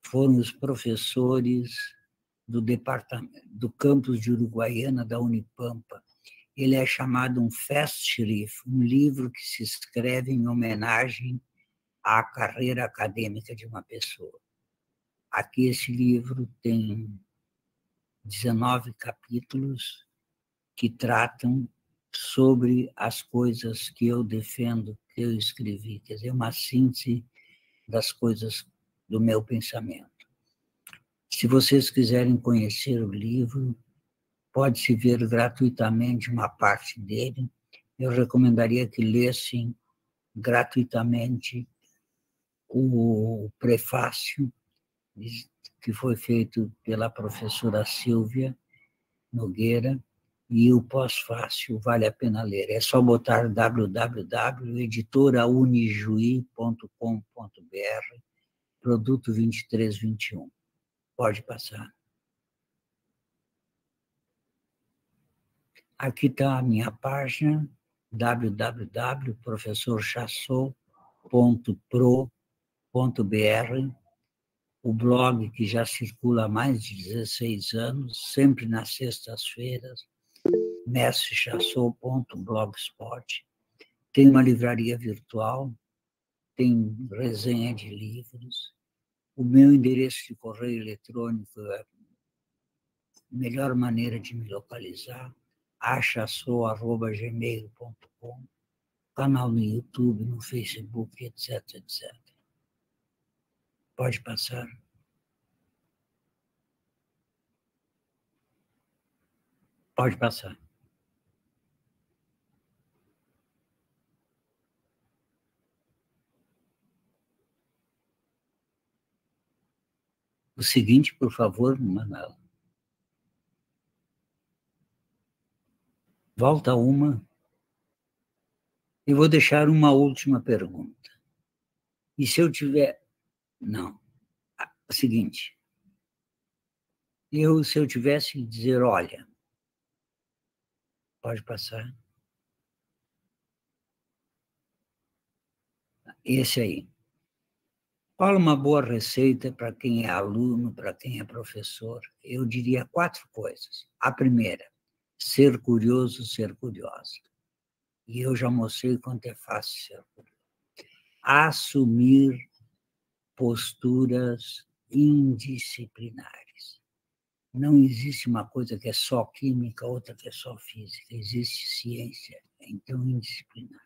foram os professores do departamento, do campus de Uruguaiana, da Unipampa. Ele é chamado um Festschrift, um livro que se escreve em homenagem à carreira acadêmica de uma pessoa. Aqui esse livro tem 19 capítulos que tratam sobre as coisas que eu defendo, que eu escrevi, quer dizer, uma síntese das coisas do meu pensamento. Se vocês quiserem conhecer o livro, pode-se ver gratuitamente uma parte dele. Eu recomendaria que lessem gratuitamente o prefácio, que foi feito pela professora Silvia Nogueira, e o pós-fácil vale a pena ler. É só botar www.editoraunijuí.com.br, produto 2321. Pode passar. Aqui está a minha página, www.professorchassot.pro.br, o blog que já circula há mais de 16 anos, sempre nas sextas-feiras, mestrechassot.blogspot. Tem uma livraria virtual, tem resenha de livros. O meu endereço de correio eletrônico é a melhor maneira de me localizar, achassou@gmail.com, canal no YouTube, no Facebook, etc, etc. Pode passar. Pode passar. O seguinte, por favor, Manuela. Volta uma. Eu vou deixar uma última pergunta. E se eu tiver... Não. O seguinte. Se eu tivesse que dizer, olha, pode passar. Esse aí. Qual uma boa receita para quem é aluno, para quem é professor? Eu diria 4 coisas. A primeira, ser curioso, ser curiosa. E eu já mostrei quanto é fácil ser curioso. Assumir posturas indisciplinares. Não existe uma coisa que é só química, outra que é só física. Existe ciência, então indisciplinar.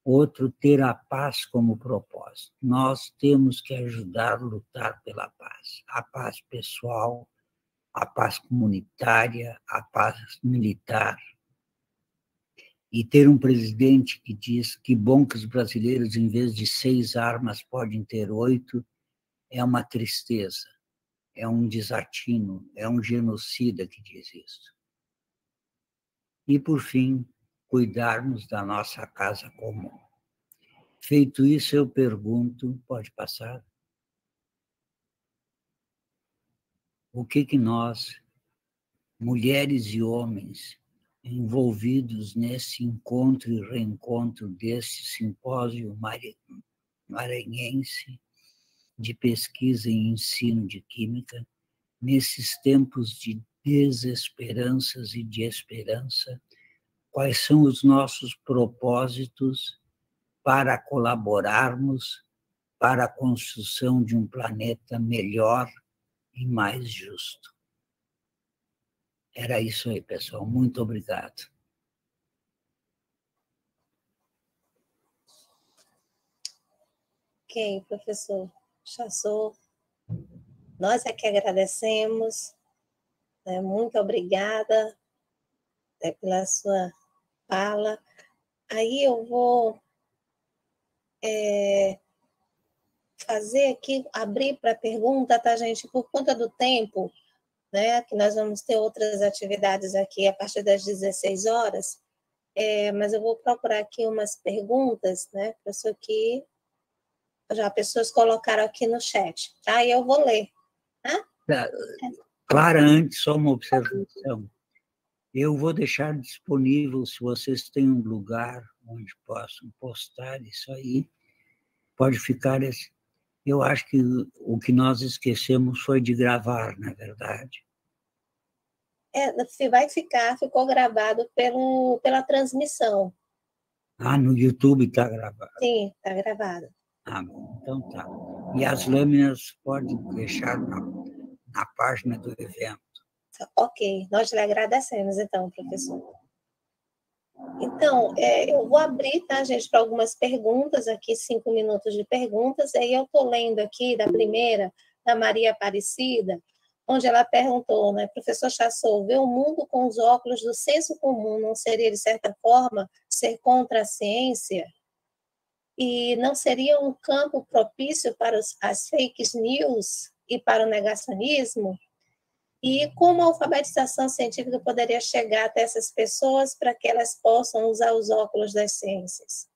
Outro, ter a paz como propósito. Nós temos que ajudar a lutar pela paz. A paz pessoal, a paz comunitária, a paz militar. E ter um presidente que diz que bom que os brasileiros, em vez de 6 armas, podem ter 8, é uma tristeza, é um desatino, é um genocida que diz isso. E, por fim, cuidarmos da nossa casa comum. Feito isso, eu pergunto, pode passar, o que nós, mulheres e homens, envolvidos nesse encontro e reencontro desse simpósio maranhense de pesquisa e ensino de química, nesses tempos de desesperanças e de esperança, quais são os nossos propósitos para colaborarmos para a construção de um planeta melhor e mais justo. Era isso aí, pessoal. Muito obrigado. Ok, professor Chassot, nós é que agradecemos, né? Muito obrigada, né, pela sua fala. Aí eu vou fazer aqui, abrir para pergunta, tá, gente? Por conta do tempo, né, que nós vamos ter outras atividades aqui a partir das 16 horas, mas eu vou procurar aqui umas perguntas, né, professor, que já pessoas colocaram aqui no chat, tá? E eu vou ler, tá? Clara, antes, só uma observação. Eu vou deixar disponível, se vocês têm um lugar onde possam postar isso aí, pode ficar... Eu acho que o que nós esquecemos foi de gravar, na verdade. Ficou gravado pela transmissão. Ah, no YouTube está gravado? Sim, está gravado. Ah, bom, então tá. E as lâminas pode deixar na página do evento. Ok, nós lhe agradecemos, então, professor. Então, eu vou abrir, tá, gente, para algumas perguntas aqui, 5 minutos de perguntas. Aí eu estou lendo aqui da primeira, da Maria Aparecida, onde ela perguntou, né, professor Chassou, ver o mundo com os óculos do senso comum não seria, de certa forma, ser contra a ciência? E não seria um campo propício para as fake news e para o negacionismo? E como a alfabetização científica poderia chegar até essas pessoas para que elas possam usar os óculos das ciências?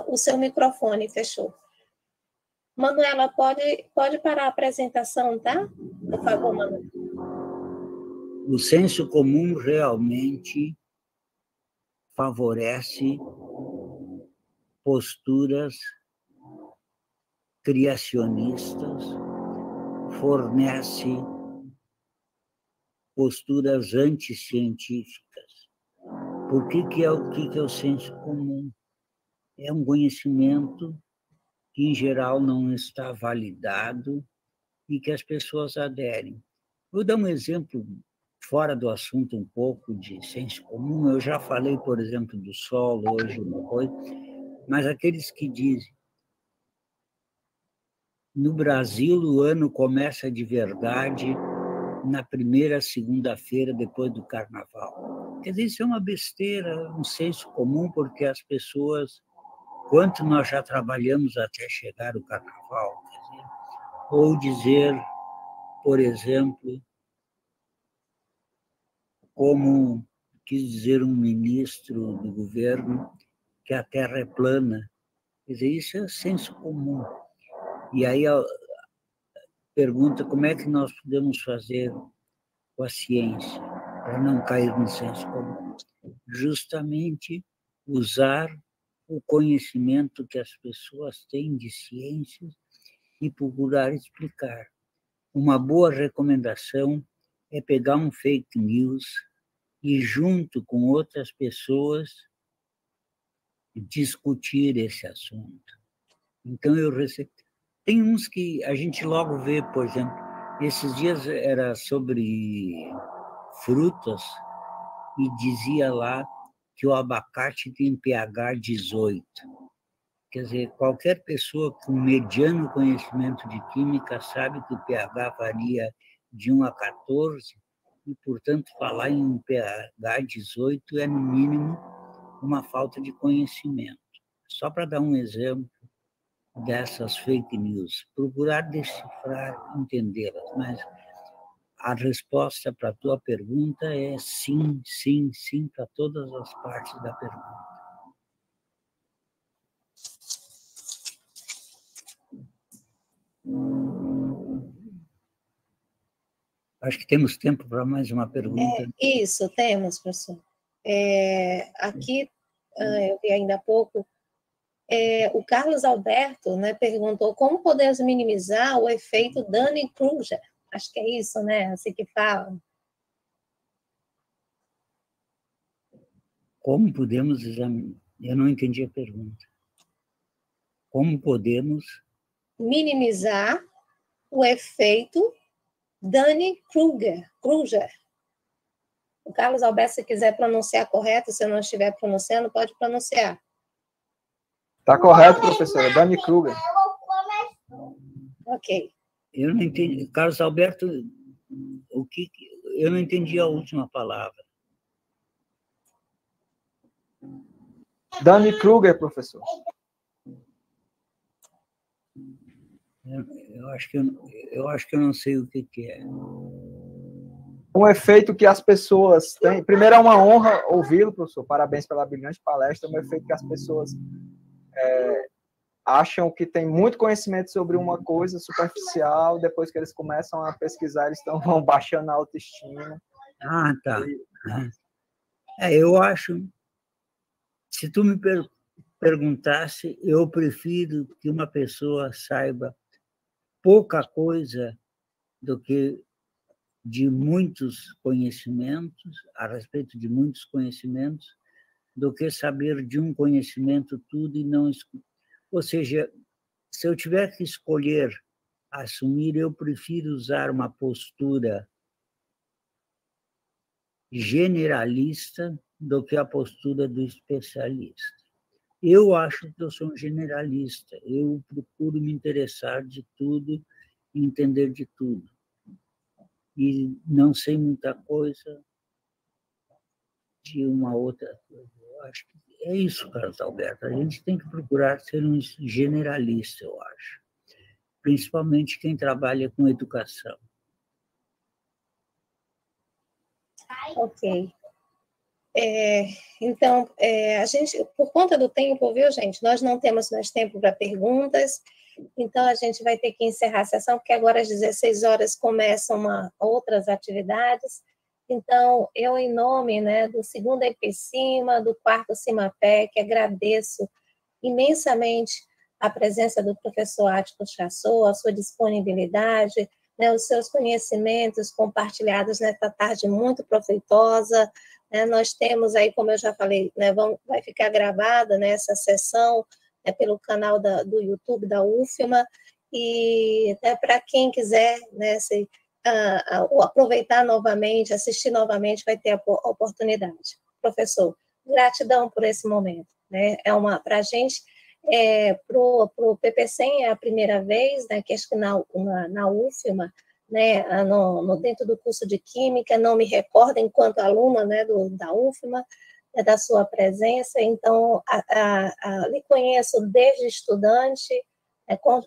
O seu microfone fechou. Manuela, pode parar a apresentação, tá? Por favor, Manuela. O senso comum realmente favorece posturas criacionistas, fornece posturas anticientíficas. Por que é o senso comum? É um conhecimento que, em geral, não está validado e que as pessoas aderem. Vou dar um exemplo fora do assunto um pouco de senso comum. Eu já falei, por exemplo, do solo hoje, depois, mas aqueles que dizem no Brasil o ano começa de verdade na primeira segunda-feira depois do Carnaval. Quer dizer, isso é uma besteira, um senso comum, porque as pessoas, quanto nós já trabalhamos até chegar o Carnaval, quer dizer, ou dizer, por exemplo, como quis dizer um ministro do governo, que a Terra é plana. Quer dizer, isso é senso comum. E aí a pergunta, como é que nós podemos fazer com a ciência para não cair no senso comum? Justamente usar o conhecimento que as pessoas têm de ciências e procurar explicar. Uma boa recomendação é pegar um fake news e, junto com outras pessoas, discutir esse assunto. Então, tem uns que a gente logo vê, por exemplo, esses dias era sobre frutas e dizia lá que o abacate tem pH 18. Quer dizer, qualquer pessoa com mediano conhecimento de química sabe que o pH varia de 1 a 14 e, portanto, falar em um pH 18 é, no mínimo, uma falta de conhecimento. Só para dar um exemplo dessas fake news, procurar decifrar, entendê-las, mas a resposta para a tua pergunta é sim, sim, sim, para todas as partes da pergunta. Acho que temos tempo para mais uma pergunta. Isso, temos, professor. Aqui, eu vi ainda há pouco, o Carlos Alberto, né, perguntou como podemos minimizar o efeito Dunning-Kruger. Acho que é isso, né? Assim que fala. Como podemos examinar? Eu não entendi a pergunta. Como podemos minimizar o efeito Dunning-Kruger. O Carlos Alberto, se quiser pronunciar correto, se eu não estiver pronunciando, pode pronunciar. Está correto, professora. Dunning-Kruger. Ok. Eu não entendi. Carlos Alberto, eu não entendi a última palavra. Dunning-Kruger, professor. Eu acho que eu não sei o que é. Um efeito que as pessoas têm... Primeiro, é uma honra ouvi-lo, professor. Parabéns pela brilhante palestra. É um efeito que as pessoas acham que tem muito conhecimento sobre uma coisa superficial, depois que eles começam a pesquisar, eles vão baixando a autoestima. Ah, tá. Eu acho... Se tu me perguntasse, eu prefiro que uma pessoa saiba pouca coisa do que de muitos conhecimentos, a respeito de muitos conhecimentos, do que saber de um conhecimento tudo e não... Ou seja, se eu tiver que escolher assumir, eu prefiro usar uma postura generalista do que a postura do especialista. Eu acho que eu sou um generalista, eu procuro me interessar de tudo, entender de tudo. E não sei muita coisa de uma outra coisa. Eu acho que é isso, Carlos Alberto. A gente tem que procurar ser um generalista, eu acho. Principalmente quem trabalha com educação. Ok. Então, a gente, por conta do tempo, viu, gente? Nós não temos mais tempo para perguntas, então a gente vai ter que encerrar a sessão, porque agora às 16 horas começam outras atividades. Então, eu, em nome, né, do segundo EPCIMA, do quarto CIMAPEC, agradeço imensamente a presença do professor Ático Chassou, a sua disponibilidade, né, os seus conhecimentos compartilhados nesta tarde muito proveitosa. Né, nós temos aí, como eu já falei, né, vai ficar gravada, né, essa sessão, né, pelo canal do YouTube da UFMA, e né, para quem quiser, né, aproveitar novamente, assistir novamente, vai ter a oportunidade. Professor, gratidão por esse momento. Né, para a gente, para o PP100 é a primeira vez, né, que acho que na UFMA, né, dentro do curso de Química, não me recordo, enquanto aluna, né, da UFMA, né, da sua presença, então, lhe conheço desde estudante,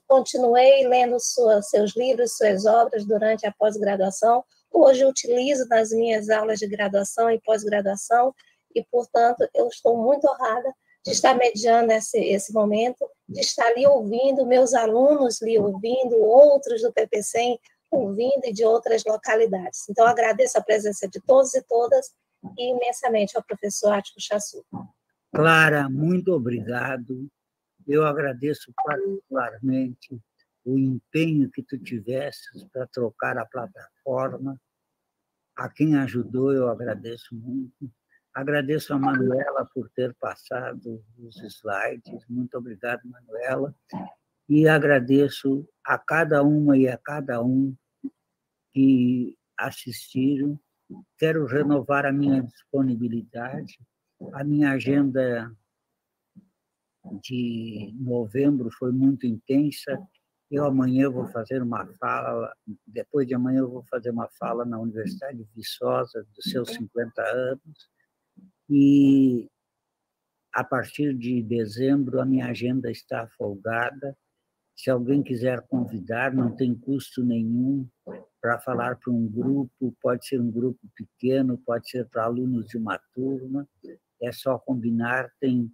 continuei lendo seus livros, suas obras durante a pós-graduação, hoje utilizo nas minhas aulas de graduação e pós-graduação, e, portanto, eu estou muito honrada de estar mediando esse momento, de estar lhe ouvindo, meus alunos lhe ouvindo, outros do PP100 ouvindo e de outras localidades. Então, agradeço a presença de todos e todas e imensamente ao professor Ático Chassou. Clara, muito obrigado. Eu agradeço particularmente o empenho que tu tivesses para trocar a plataforma. A quem ajudou, eu agradeço muito. Agradeço a Manuela por ter passado os slides. Muito obrigado, Manuela. E agradeço a cada uma e a cada um que assistiram. Quero renovar a minha disponibilidade. A minha agenda de novembro foi muito intensa. Eu amanhã vou fazer uma fala, depois de amanhã eu vou fazer uma fala na Universidade de Viçosa, dos seus 50 anos. E a partir de dezembro a minha agenda está folgada. Se alguém quiser convidar, não tem custo nenhum para falar para um grupo, pode ser um grupo pequeno, pode ser para alunos de uma turma, é só combinar. Tem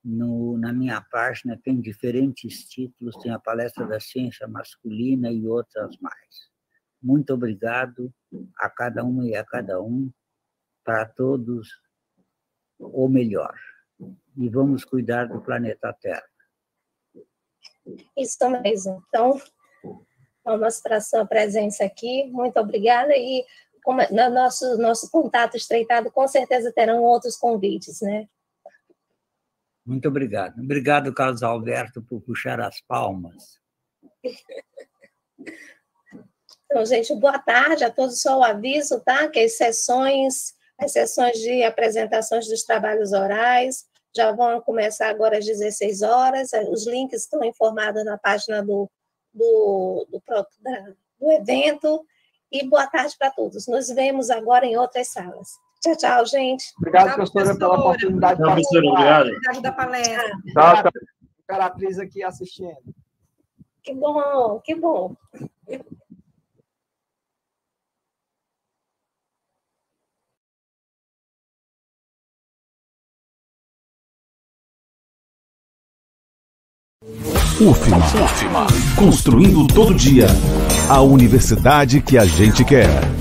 na minha página, tem diferentes títulos, tem a palestra da ciência masculina e outras mais. Muito obrigado a cada uma e a cada um, para todos o melhor. E vamos cuidar do planeta Terra. Isso mesmo. Então, vamos para a sua presença aqui. Muito obrigada. E no nosso contato estreitado, com certeza terão outros convites, né? Muito obrigado. Obrigado, Carlos Alberto, por puxar as palmas. Então, gente, boa tarde a todos. Só o aviso, tá? Que as sessões de apresentações dos trabalhos orais já vão começar agora às 16 horas. Os links estão informados na página do evento. E boa tarde para todos. Nos vemos agora em outras salas. Tchau, tchau, gente. Obrigado, professora, pela oportunidade de participar. Obrigado da palestra. Tchau, tchau. Imperatriz aqui assistindo. Que bom, que bom. UFMA. Construindo todo dia a universidade que a gente quer.